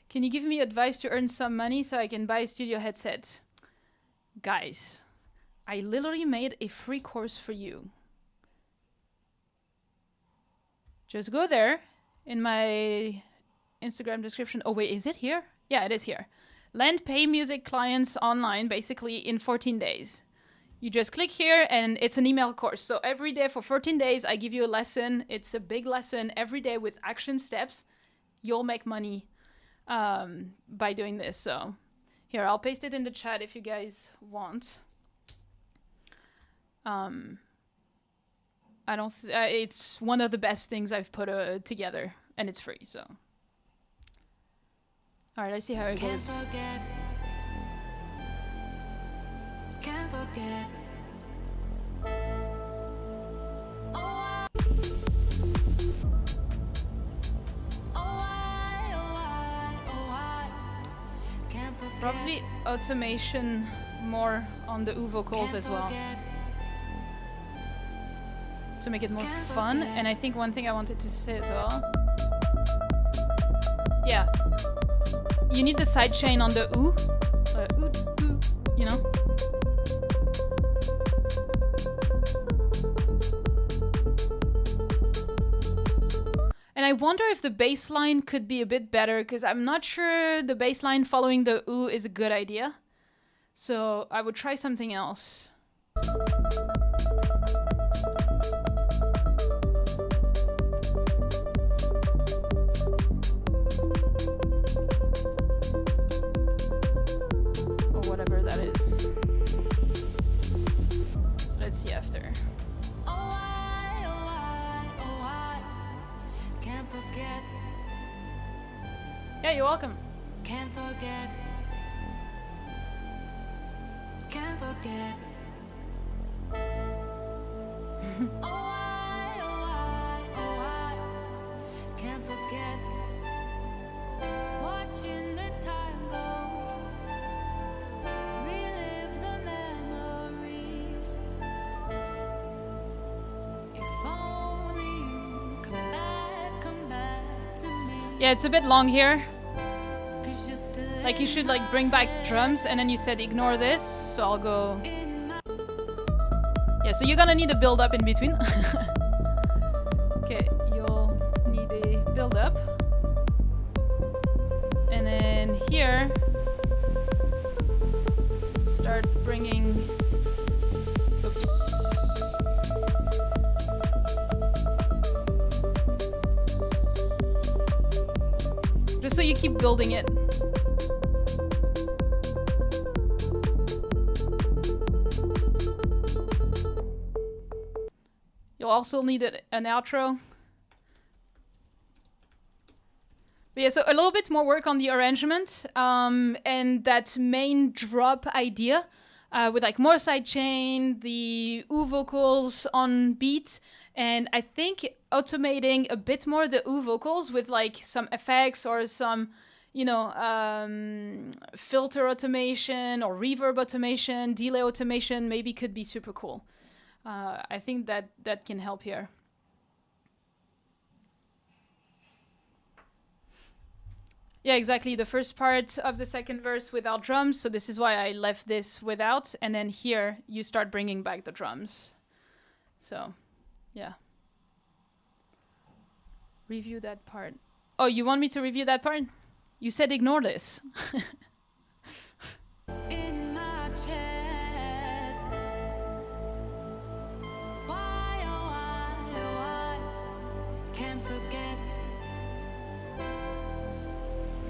Can you give me advice to earn some money so I can buy a studio headset? Guys, I literally made a free course for you. just go there in my Instagram description. Oh wait, is it here? Yeah, it is here. Land pay music clients online basically in 14 days. You just click here and it's an email course. So every day for 14 days, I give you a lesson. It's a big lesson every day with action steps. You'll make money by doing this. So here, I'll paste it in the chat if you guys want. I don't. It's one of the best things I've put together, and it's free. So, all right, let's see how it goes. Can't forget. Probably automation more on the U vocals as well, to make it more fun. And I think one thing I wanted to say as well, yeah, you need the sidechain on the U, you know. And I wonder if the bass line could be a bit better, because I'm not sure the bass line following the U is a good idea. So I would try something else. Or whatever that is. So let's see after. Can't forget. Yeah, you're welcome. Can't forget. Can't forget. Can't forget. Watching the time go. Relive the memories. If only you come back to me. Yeah, it's a bit long here. 'Cause you're still Like you should like bring back drums, and then you said ignore this, so I'll go. Yeah, so you're gonna need a build up in between. Okay, you'll need a build up. And then here, start bringing. Oops. Just so you keep building it. You'll also need an outro. But yeah, so a little bit more work on the arrangement and that main drop idea with like more sidechain, the U vocals on beat, and I think automating a bit more the U vocals with like some effects or some, you know, filter automation or reverb automation, delay automation maybe could be super cool. I think that can help here. Yeah, exactly. The first part of the second verse without drums, so this is why I left this without, and then here you start bringing back the drums. So, yeah. Review that part. Oh, you want me to review that part? You said ignore this. in my chest. Why, oh why, can't forget.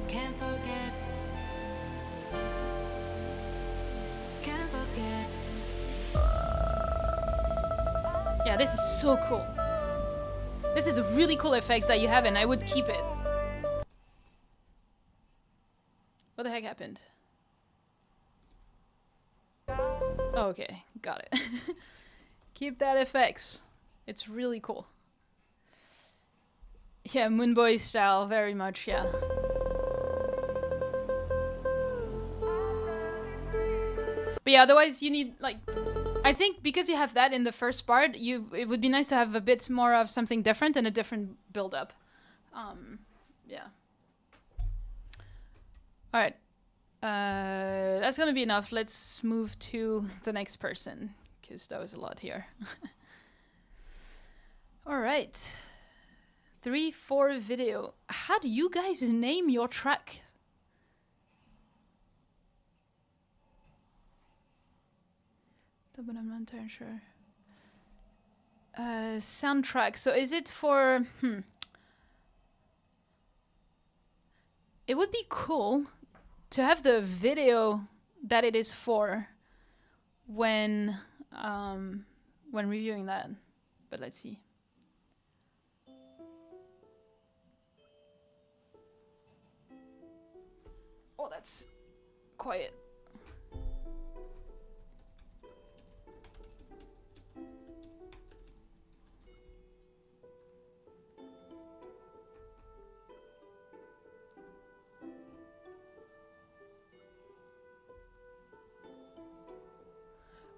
Can't forget. Can't forget. Yeah, this is so cool. This is a really cool effects that you have, and I would keep it. What the heck happened? Oh, okay, got it. Keep that effects. It's really cool. Yeah, Moonboy style, very much, yeah. But yeah, otherwise you need, like, I think because you have that in the first part, it would be nice to have a bit more of something different and a different build-up. Yeah. All right. That's gonna be enough. Let's move to the next person, because that was a lot here. All right. 3-4 video. How do you guys name your track? But I'm not entirely sure. Soundtrack. So is it for... It would be cool to have the video that it is for when reviewing that. But let's see. Oh, that's quiet.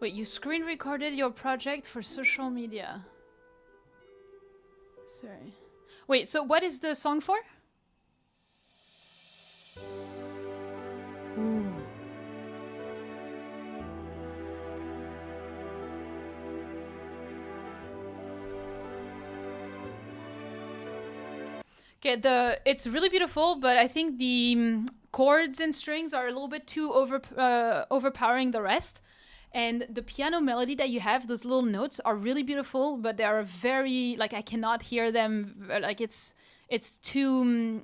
Wait, you screen recorded your project for social media. Sorry. Wait, so what is the song for? Ooh. Okay, it's really beautiful, but I think the chords and strings are a little bit too overpowering the rest. And the piano melody that you have, those little notes, are really beautiful, but they are very, like, I cannot hear them. Like, it's too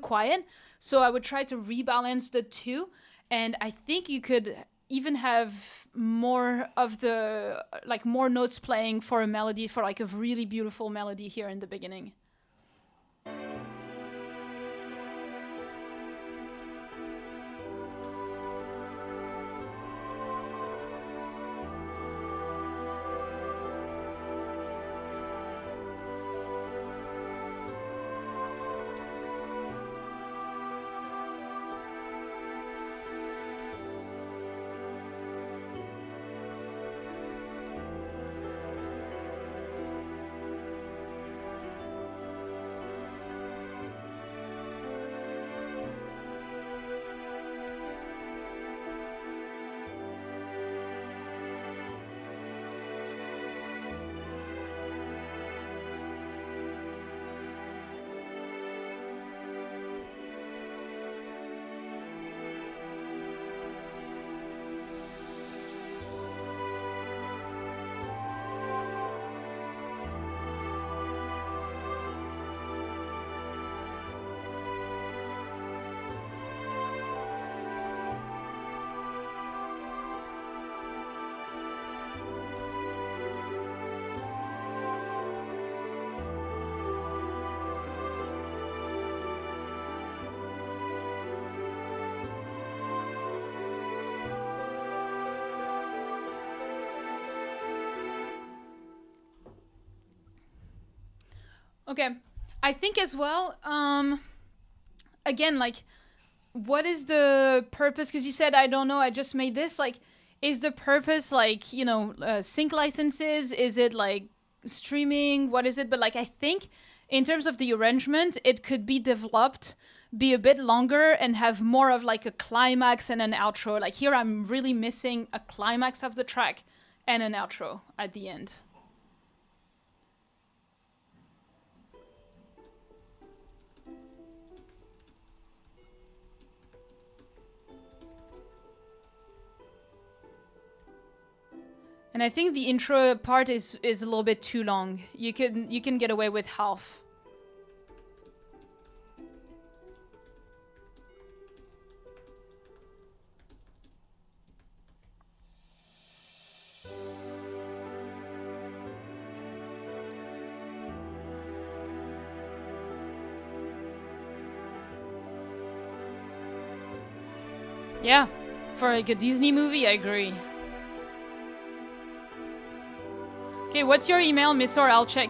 quiet. So I would try to rebalance the two, and I think you could even have more of the, like, more notes playing for a melody, for like a really beautiful melody here in the beginning. Okay, I think as well, again, like, what is the purpose? Because you said, I don't know, I just made this. Like, is the purpose, like, you know, sync licenses? Is it, like, streaming? What is it? But, like, I think in terms of the arrangement, it could be developed, be a bit longer, and have more of, like, a climax and an outro. Like, here I'm really missing a climax of the track and an outro at the end. And I think the intro part is a little bit too long. You can get away with half. Yeah, for like a Disney movie, I agree. Okay, what's your email, Miss, or I'll check.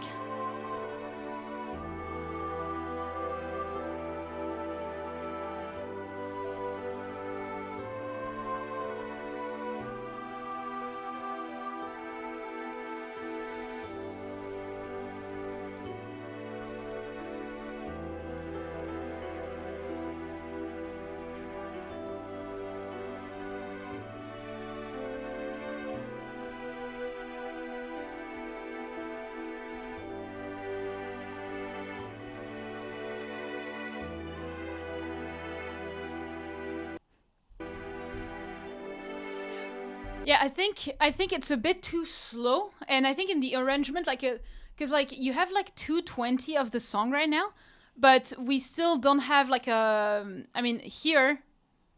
Yeah, I think it's a bit too slow, and I think in the arrangement, like, because like you have like 220 of the song right now, but we still don't have like a. I mean, here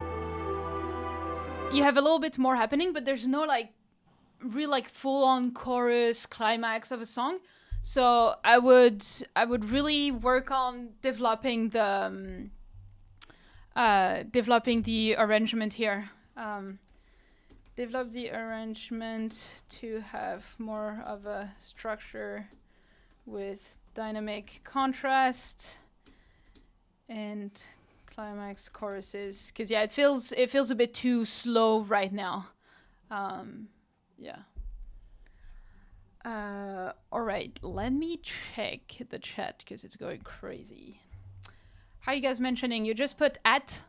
you have a little bit more happening, but there's no like real like full on chorus climax of a song. So I would really work on developing the arrangement here. Develop the arrangement to have more of a structure with dynamic contrast and climax choruses. Because yeah, it feels a bit too slow right now. Yeah. All right, let me check the chat because it's going crazy. How are you guys mentioning? You just put at,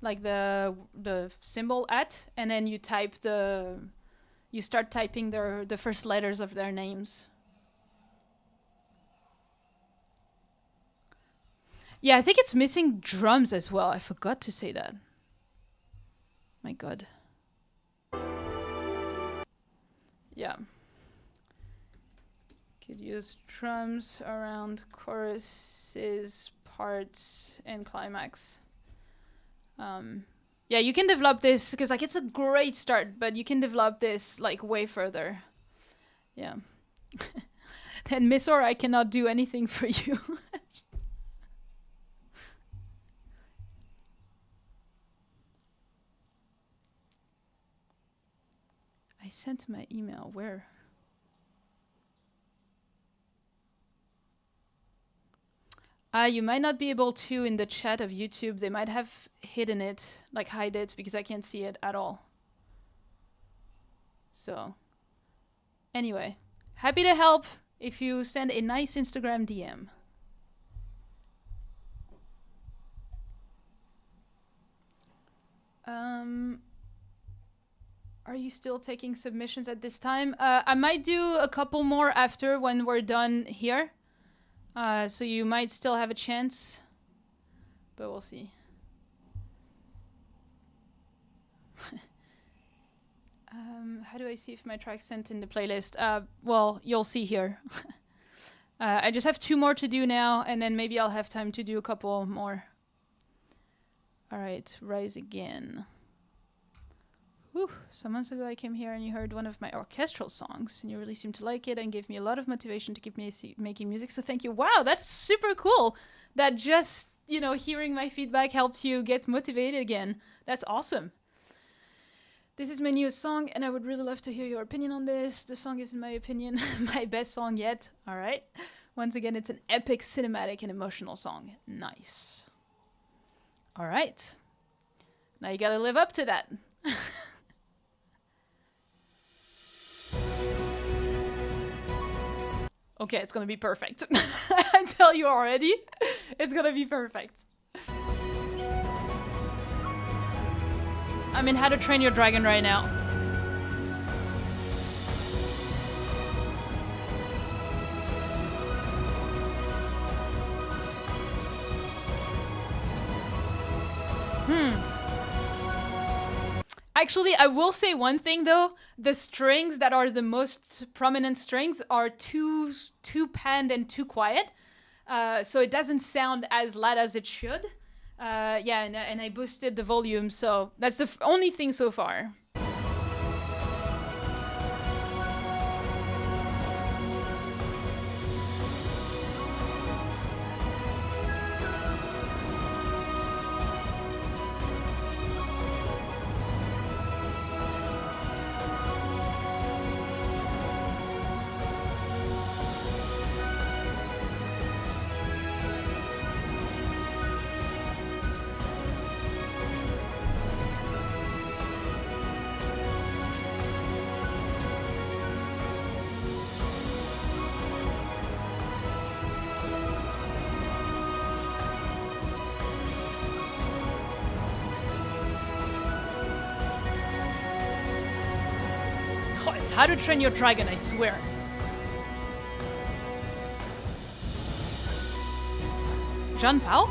like the symbol at, and then you start typing the first letters of their names. Yeah, I think it's missing drums as well. I forgot to say that. My God. Yeah. Could use drums around choruses, parts, and climax. Yeah, you can develop this because like it's a great start, but you can develop this like way further. Yeah. And Miss Or, I cannot do anything for you. I sent my email. Where? You might not be able to in the chat of YouTube. They might have hidden it, like hide it, because I can't see it at all. So, anyway, happy to help if you send a nice Instagram DM. Are you still taking submissions at this time? I might do a couple more after when we're done here. So you might still have a chance, but we'll see. How do I see if my track's sent in the playlist? Well, you'll see here. I just have 2 more to do now, and then maybe I'll have time to do a couple more. All right, Rise Again. Whew. Some months ago I came here and you heard one of my orchestral songs, and you really seemed to like it and gave me a lot of motivation to keep making music, so thank you. Wow, that's super cool. That just, you know, hearing my feedback helped you get motivated again. That's awesome. This is my newest song, and I would really love to hear your opinion on this. The song is, in my opinion, my best song yet. All right. Once again, it's an epic, cinematic, and emotional song. Nice. All right. Now you gotta live up to that. Okay, it's gonna be perfect. I tell you already, it's gonna be perfect. I'm in How to Train Your Dragon right now. Actually, I will say one thing though. The strings that are the most prominent strings are too panned and too quiet. So it doesn't sound as loud as it should. Yeah, and I boosted the volume, so that's the only thing so far. Oh, it's How to Train Your Dragon, I swear. John Powell?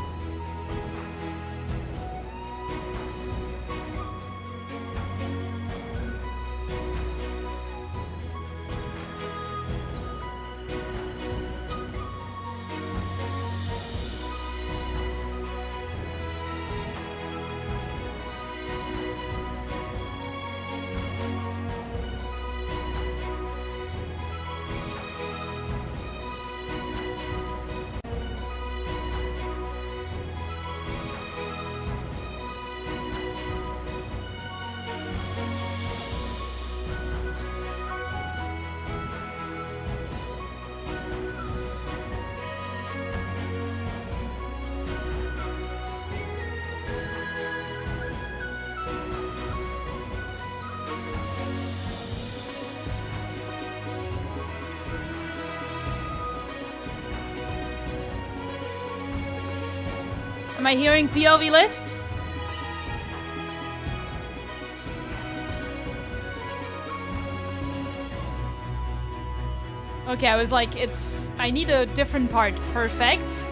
Am I hearing PLV list? Okay, I was like, I need a different part. Perfect.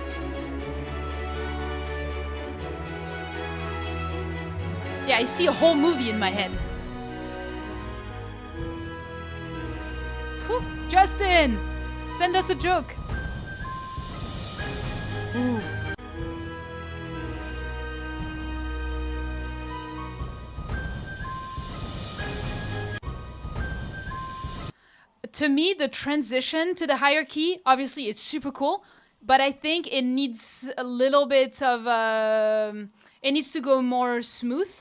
Yeah, I see a whole movie in my head. Whew. Justin, send us a joke. Ooh. To me, the transition to the higher key, obviously, it's super cool, but I think it needs a little bit of it needs to go more smooth.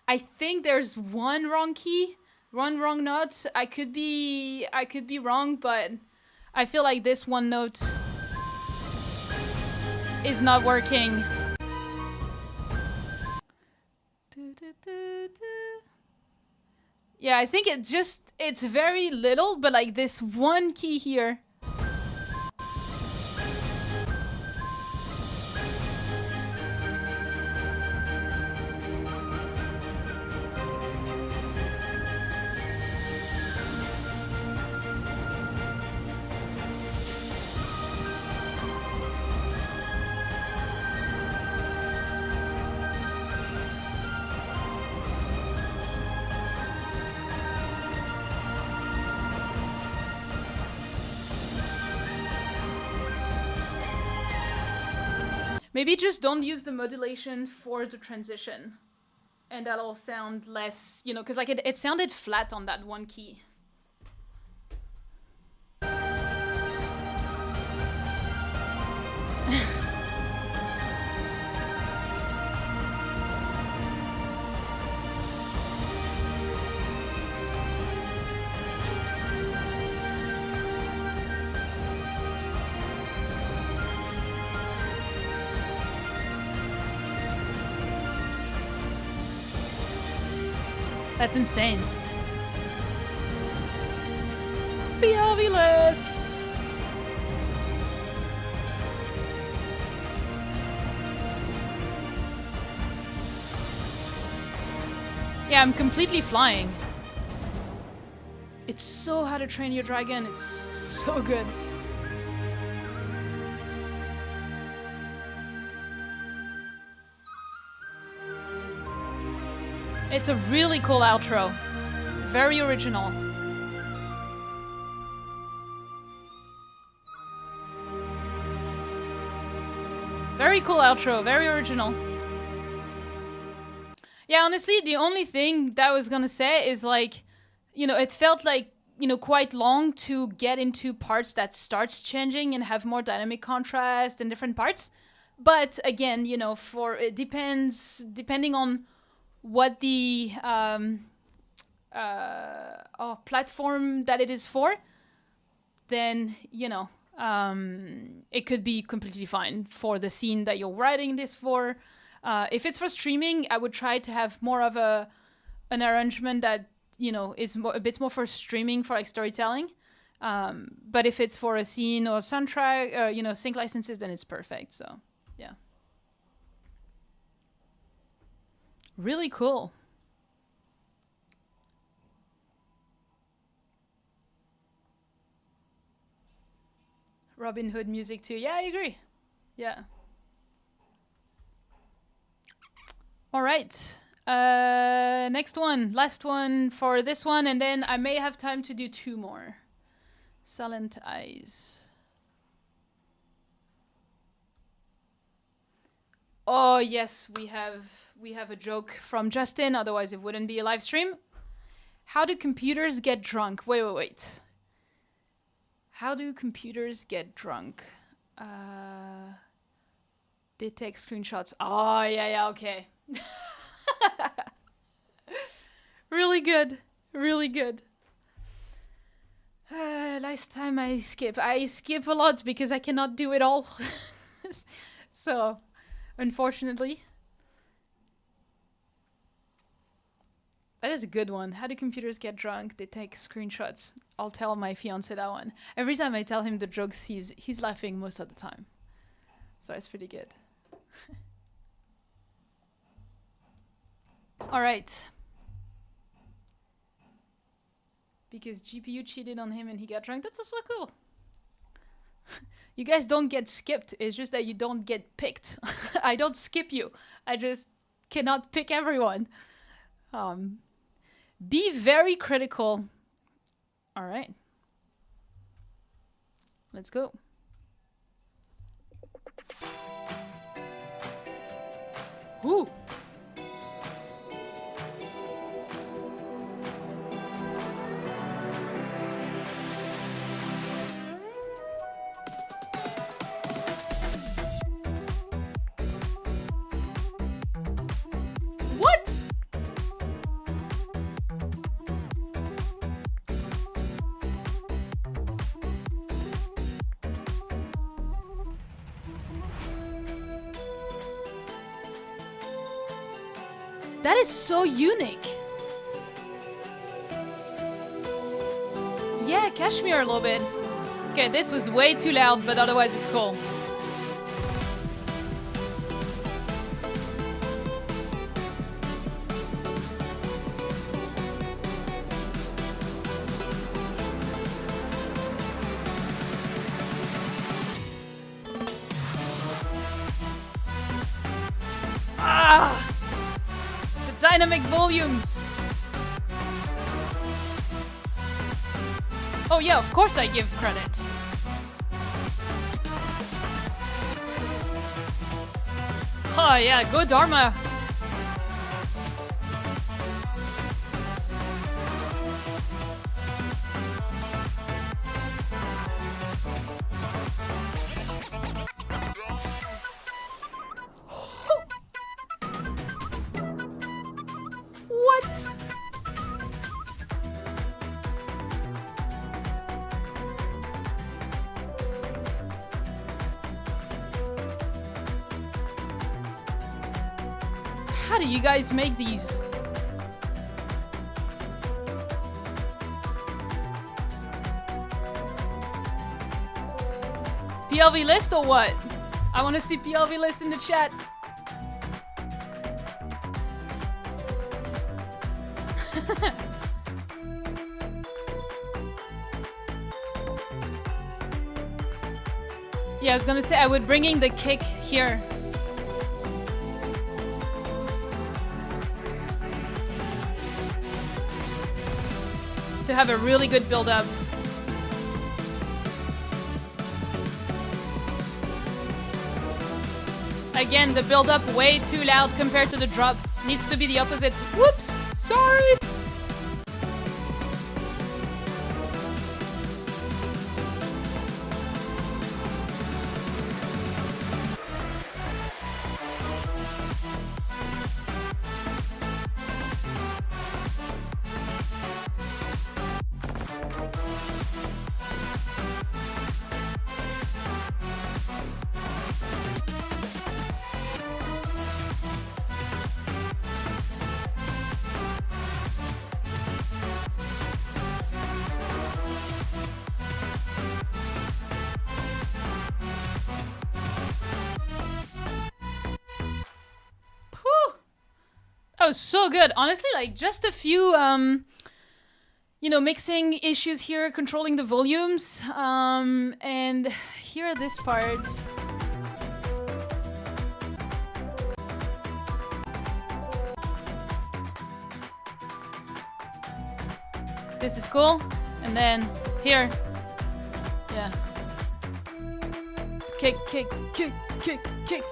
I think there's one wrong key, one wrong note. I could be wrong, but I feel like this one note is not working. Yeah, I think it's very little, but like this one key here. Maybe just don't use the modulation for the transition. And that'll sound less, you know, because like it sounded flat on that one key. That's insane. PLV list. Yeah, I'm completely flying. It's so How to Train Your Dragon. It's so good. It's a really cool outro. Very original. Very cool outro. Very original. Yeah, honestly, the only thing that I was gonna say is like, you know, it felt like, you know, quite long to get into parts that starts changing and have more dynamic contrast and different parts. But again, you know, depending on what the platform that it is for, then, you know, it could be completely fine for the scene that you're writing this for. If it's for streaming, I would try to have more of an arrangement that, you know, is a bit more for streaming, for like storytelling. But if it's for a scene or soundtrack, you know, sync licenses, then it's perfect. So, yeah. Really cool. Robin Hood music too. Yeah, I agree. Yeah. All right. Next one. Last one for this one, and then I may have time to do two more. Silent Eyes. Oh, yes, we have a joke from Justin, otherwise it wouldn't be a live stream. How do computers get drunk? Wait. How do computers get drunk? They take screenshots. Oh, yeah, okay. Really good. Really good. Last time I skip a lot because I cannot do it all. So, unfortunately. That is a good one. How do computers get drunk? They take screenshots. I'll tell my fiance that one. Every time I tell him the jokes, he's laughing most of the time. So it's pretty good. All right. Because GPU cheated on him and he got drunk. That's also cool. You guys don't get skipped. It's just that you don't get picked. I don't skip you. I just cannot pick everyone. Be very critical. All right. Let's go. Woo. What? That is so unique. Yeah, Kashmir a little bit. Okay, this was way too loud, but otherwise it's cool. Dynamic volumes. Oh yeah, of course I give credit. Oh yeah, go Dharma. What? How do you guys make these? PLV list or what? I want to see PLV list in the chat. Yeah, I was gonna say I would bring in the kick here. To have a really good build up. Again, the build up way too loud compared to the drop. Needs to be the opposite. Whoops! Sorry! That was so good. Honestly, like just a few, you know, mixing issues here, controlling the volumes. And here this part. This is cool. And then here. Yeah. Kick, kick, kick, kick, kick.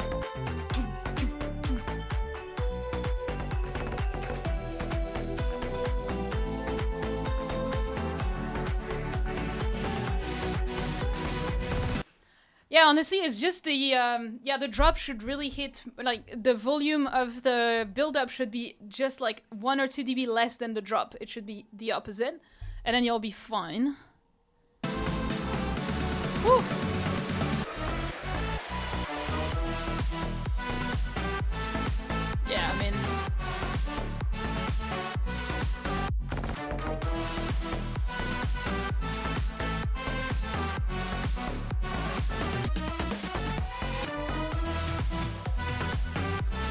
Yeah, honestly, it's just the yeah, the drop should really hit, like the volume of the build-up should be just like 1 or 2 dB less than the drop. It should be the opposite, and then you'll be fine. Woo! Yeah, I mean.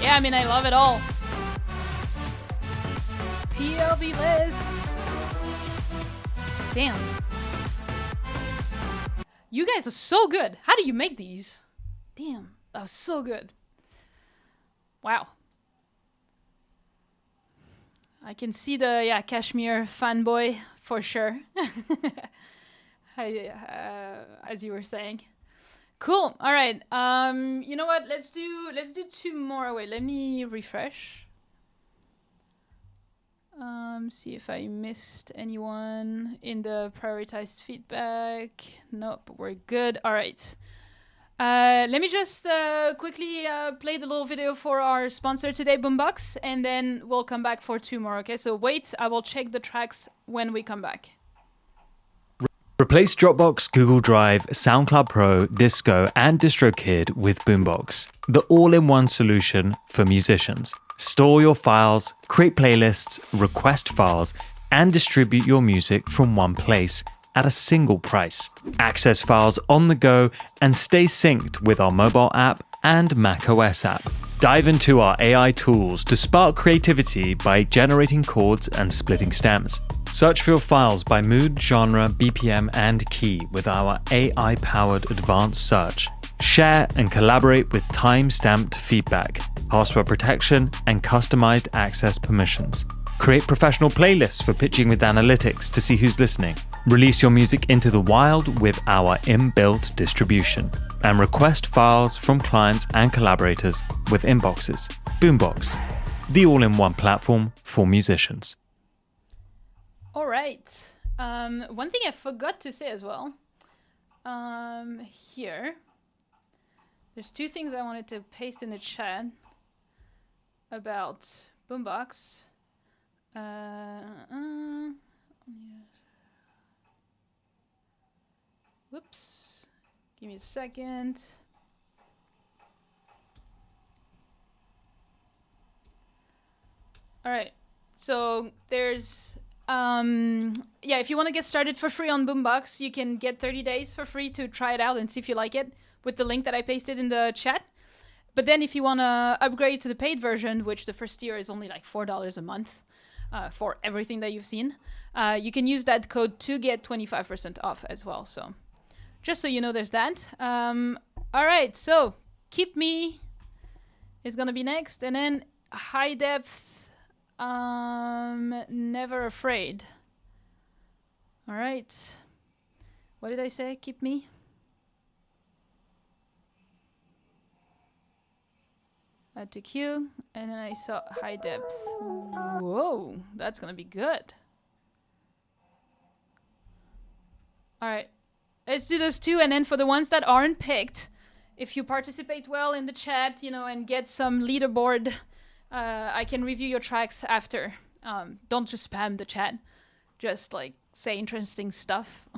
Yeah, I mean, I love it all. TLB list. Damn. You guys are so good. How do you make these? Damn, that was so good. Wow. I can see the Kashmir fanboy for sure. As you were saying. Cool. All right. You know what? Let's do 2 more. Wait, let me refresh. See if I missed anyone in the prioritized feedback. Nope, we're good. All right. Let me just quickly play the little video for our sponsor today, Boombox, and then we'll come back for 2 more, okay? So wait, I will check the tracks when we come back. Replace Dropbox, Google Drive, SoundCloud Pro, Disco, and DistroKid with Boombox, the all-in-one solution for musicians. Store your files, create playlists, request files, and distribute your music from one place at a single price. Access files on the go and stay synced with our mobile app and macOS app. Dive into our AI tools to spark creativity by generating chords and splitting stems. Search for your files by mood, genre, BPM, and key with our AI-powered advanced search. Share and collaborate with time-stamped feedback, password protection, and customized access permissions. Create professional playlists for pitching with analytics to see who's listening. Release your music into the wild with our inbuilt distribution. And request files from clients and collaborators with inboxes. Boombox, the all-in-one platform for musicians. All right. One thing I forgot to say as well. Here. There's 2 things I wanted to paste in the chat about Boombox. Whoops. Give me a second. All right. So there's if you want to get started for free on Boombox, you can get 30 days for free to try it out and see if you like it with the link that I pasted in the chat. But then if you want to upgrade to the paid version, which the first year is only like $4 a month for everything that you've seen, you can use that code to get 25% off as well. So just so you know, there's that. All right, so Keep Me is going to be next. And then High Depth, Never Afraid. All right. What did I say? Keep Me? Add to queue, and then I saw High Depth. Whoa, that's gonna be good. All right, let's do those 2, and then for the ones that aren't picked, if you participate well in the chat, you know, and get some leaderboard, I can review your tracks after. Don't just spam the chat, just like say interesting stuff,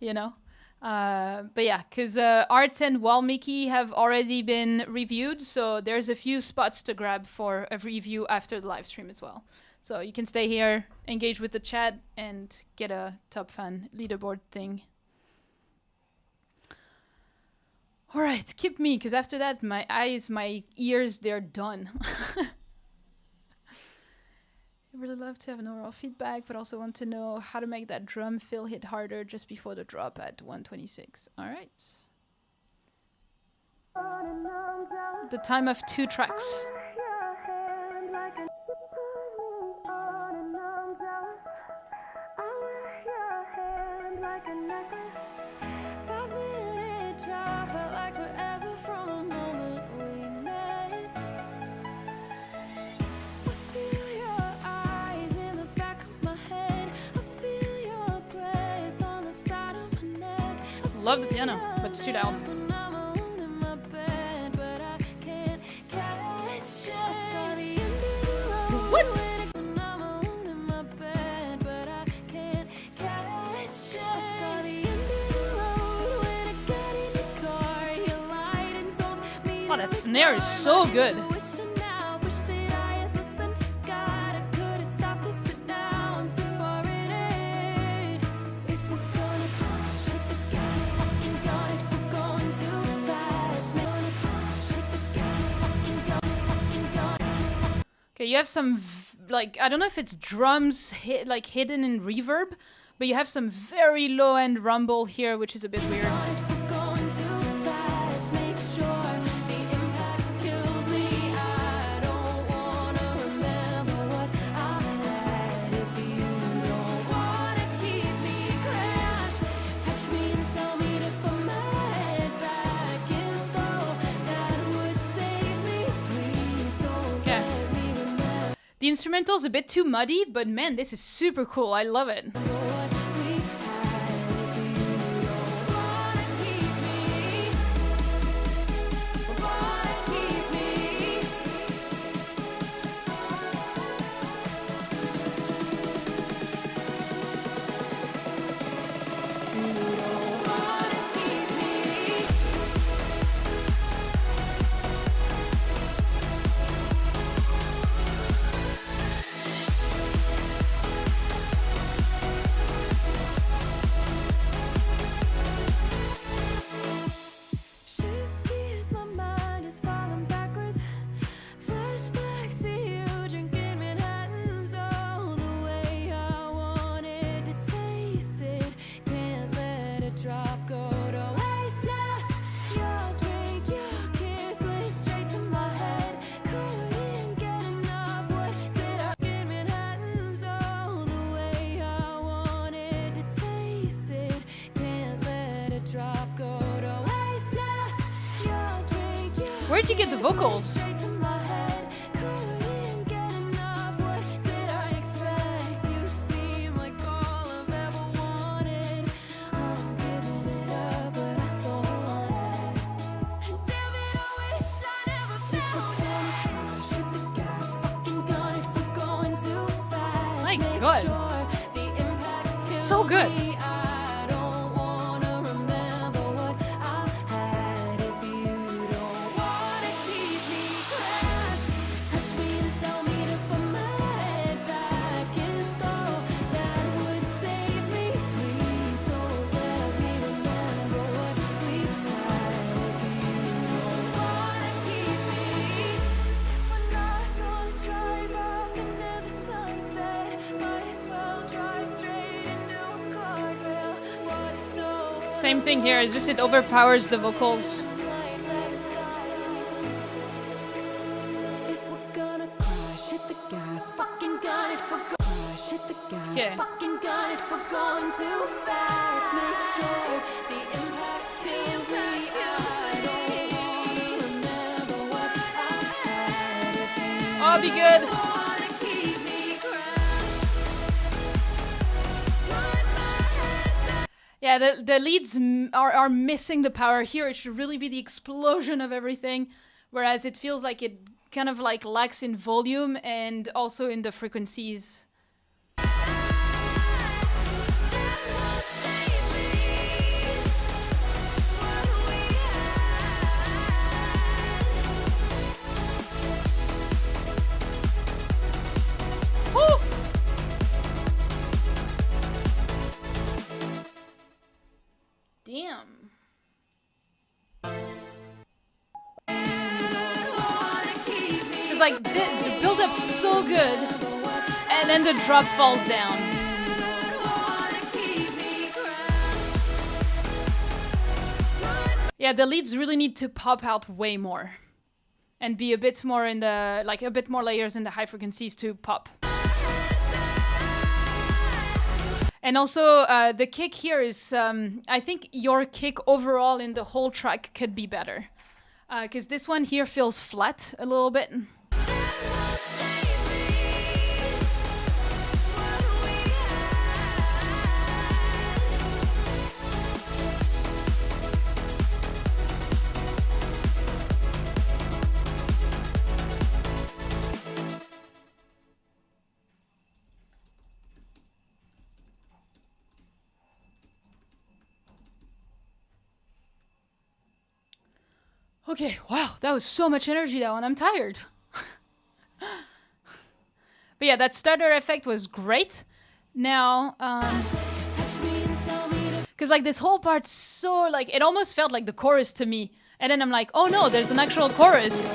you know. But yeah, because Arts and Walmiki have already been reviewed, so there's a few spots to grab for a review after the live stream as well. So you can stay here, engage with the chat, and get a top fan leaderboard thing. All right, Keep Me, because after that, my eyes, my ears, they're done. I really love to have an overall feedback, but also want to know how to make that drum fill hit harder just before the drop at 126. All right. The time of 2 tracks. Love the piano, but it's too loud. What? Oh, that snare is so good. Okay, you have some like, I don't know if it's drums like hidden in reverb, but you have some very low end rumble here, which is a bit weird. The instrumental's a bit too muddy, but man, this is super cool. I love it. Where'd you get the vocals? My God. So good. Same thing here, it's just it overpowers the vocals. Okay. Oh, be good. Yeah, the leads are missing the power here. It should really be the explosion of everything, whereas it feels like it kind of like lacks in volume and also in the frequencies. Woo! Damn. It's like the build-up's so good, and then the drop falls down. Yeah, the leads really need to pop out way more, and be a bit more in the a bit more layers in the high frequencies to pop. And also, the kick here is, I think your kick overall in the whole track could be better. Because this one here feels flat a little bit. Okay, wow, that was so much energy, that one. I'm tired. But yeah, that starter effect was great. Now, because like this whole part's so like, it almost felt like the chorus to me. And then I'm like, oh no, there's an actual chorus.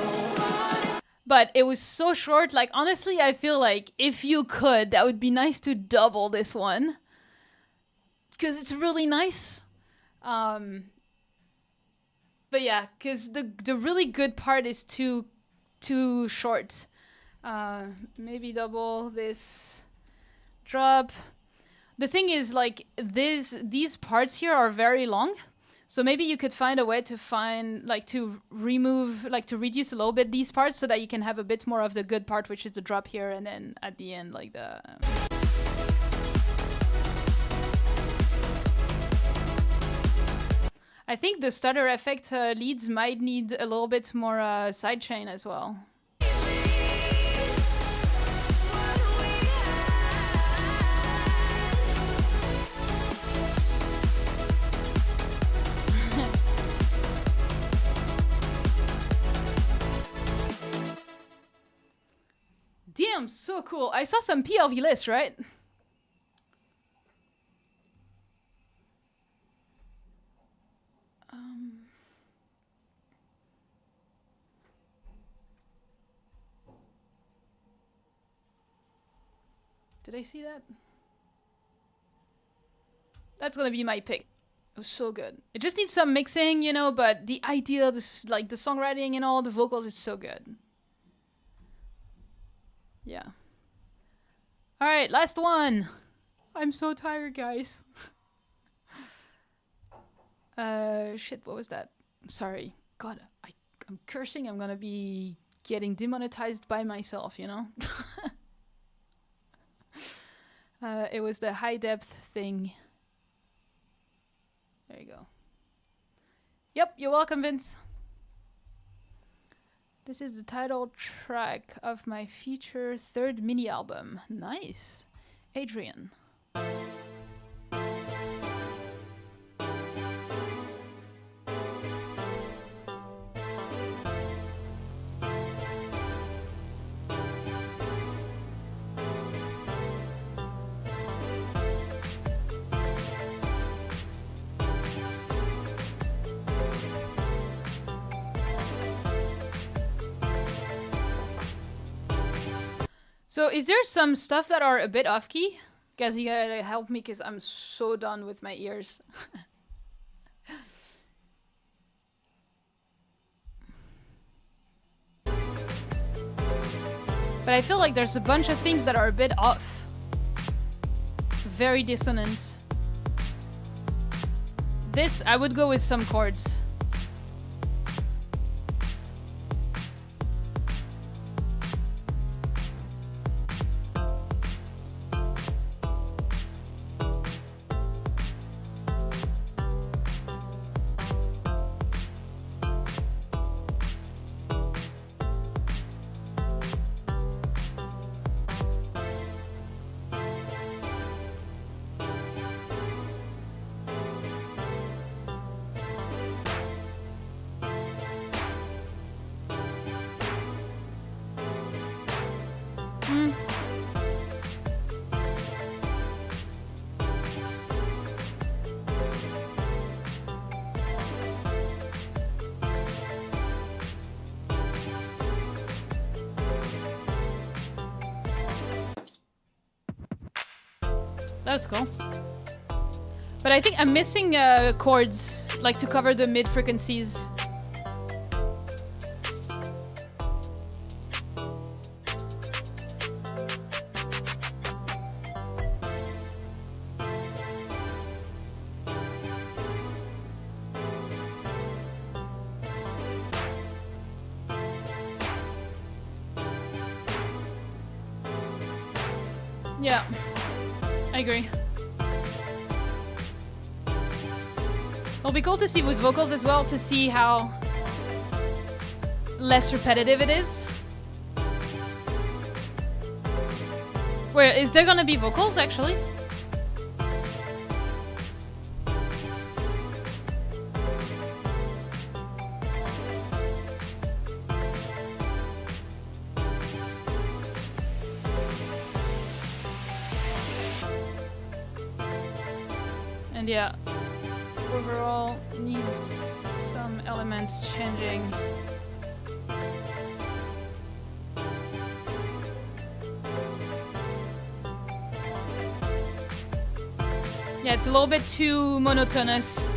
But it was so short. Like, honestly, I feel like if you could, that would be nice to double this one. Because it's really nice. But yeah, because the really good part is too short. Maybe double this drop. The thing is, like, these parts here are very long. So maybe you could find a way to to remove, like to reduce a little bit these parts so that you can have a bit more of the good part, which is the drop here, and then at the end, like the... I think the stutter effect leads might need a little bit more sidechain as well. Damn, so cool. I saw some PLV lists, right? Did I see that? That's gonna be my pick. It was so good. It just needs some mixing, you know, but the idea, like the songwriting and all the vocals is so good. Yeah. All right, last one. I'm so tired, guys. Shit, what was that? Sorry. God, I'm cursing. I'm gonna be getting demonetized by myself, you know? It was the high depth thing. There you go. Yep, you're welcome, Vince. This is the title track of my future third mini album. Nice. Adrian. So is there some stuff that are a bit off key? Guys, you gotta help me because I'm so done with my ears. But I feel like there's a bunch of things that are a bit off. Very dissonant. This, I would go with some chords. That was cool. But I think I'm missing chords, like to cover the mid frequencies. Yeah, I agree. It'll be cool to see with vocals as well, to see how less repetitive it is. Where is there gonna be vocals actually? And yeah, overall needs some elements changing. Yeah, it's a little bit too monotonous.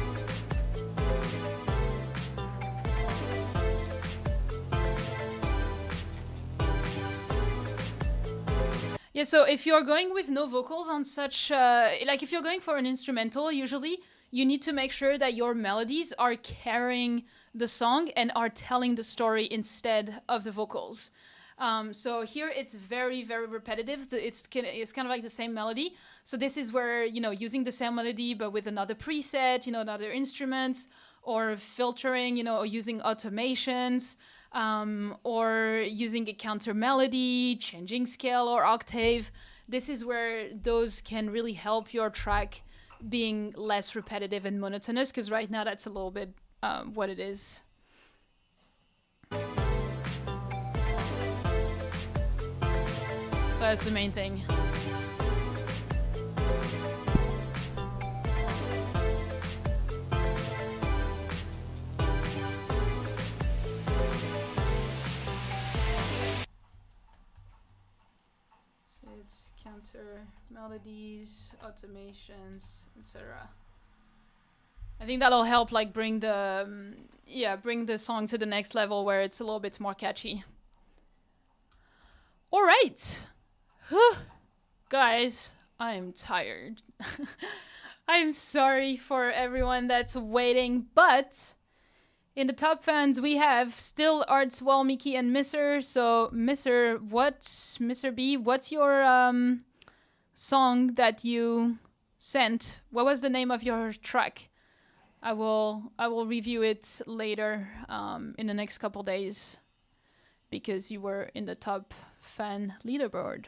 Yeah, so if you're going with no vocals on such, like if you're going for an instrumental, usually you need to make sure that your melodies are carrying the song and are telling the story instead of the vocals. So here it's very, very repetitive. It's kind of like the same melody. So this is where, you know, using the same melody but with another preset, you know, another instruments, or filtering, you know, or using automations, or using a counter melody, changing scale or octave. This is where those can really help your track being less repetitive and monotonous, because right now that's a little bit what it is. So that's the main thing. So it's counter melodies, automations, etc. I think that'll help, like, bring the bring the song to the next level where it's a little bit more catchy. All right. Guys, I'm tired. I'm sorry for everyone that's waiting, but in the top fans we have still Arts, Walmiki, and Misser. So Misser, Mr. B, what's your song that you sent? What was the name of your track? I will review it later in the next couple days, because you were in the top fan leaderboard.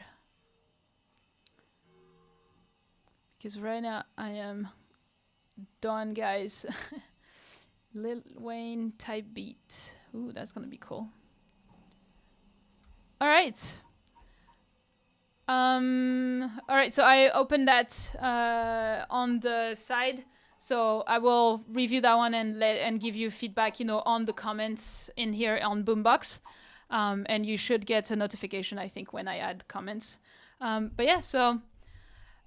Because right now I am done, guys. Lil Wayne type beat. Ooh, that's gonna be cool. All right. All right, so I opened that on the side. So I will review that one and give you feedback, you know, on the comments in here on Boombox. And you should get a notification, I think, when I add comments. But yeah, so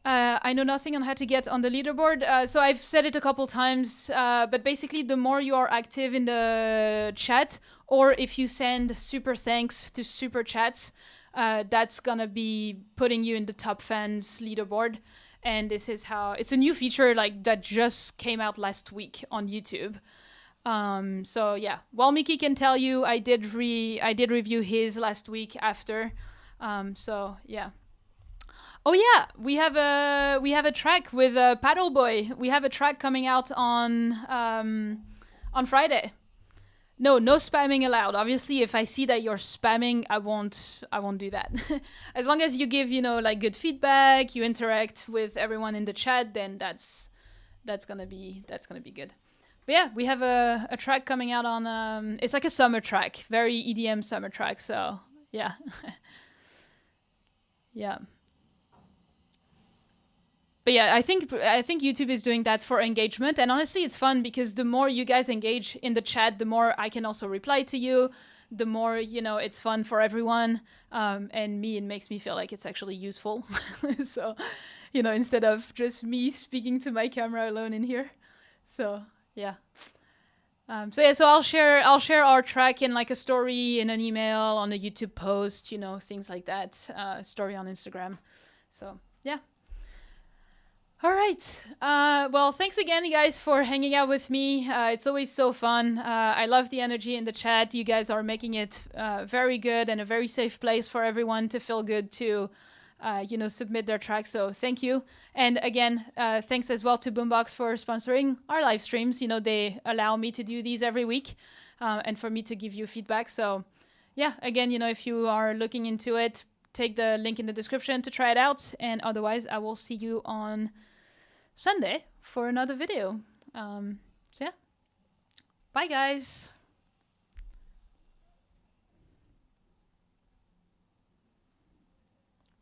I know nothing on how to get on the leaderboard. So I've said it a couple times, but basically the more you are active in the chat, or if you send super thanks to super chats, that's gonna be putting you in the top fans leaderboard. And this is how it's a new feature, like, that just came out last week on YouTube. So yeah, Walmiki can tell you I did review his last week after. So yeah. Oh yeah, we have a track with Paddle Boy. We have a track coming out on Friday. No spamming allowed. Obviously, if I see that you're spamming, I won't do that. As long as you give, you know, like, good feedback, you interact with everyone in the chat, then that's gonna be good. But yeah, we have a track coming out on it's like a summer track, very EDM summer track. So yeah, yeah. But yeah, I think YouTube is doing that for engagement, and honestly, it's fun because the more you guys engage in the chat, the more I can also reply to you. The more, you know, it's fun for everyone, and me, it makes me feel like it's actually useful. So, you know, instead of just me speaking to my camera alone in here. So yeah. So I'll share our track in, like, a story, in an email, on a YouTube post, you know, things like that. Story on Instagram. So yeah. All right. Well, thanks again, you guys, for hanging out with me. It's always so fun. I love the energy in the chat. You guys are making it very good and a very safe place for everyone to feel good to, you know, submit their tracks. So thank you. And again, thanks as well to Boombox for sponsoring our live streams. You know, they allow me to do these every week, and for me to give you feedback. So yeah, again, you know, if you are looking into it, take the link in the description to try it out. And otherwise, I will see you on Sunday for another video. So yeah, bye guys.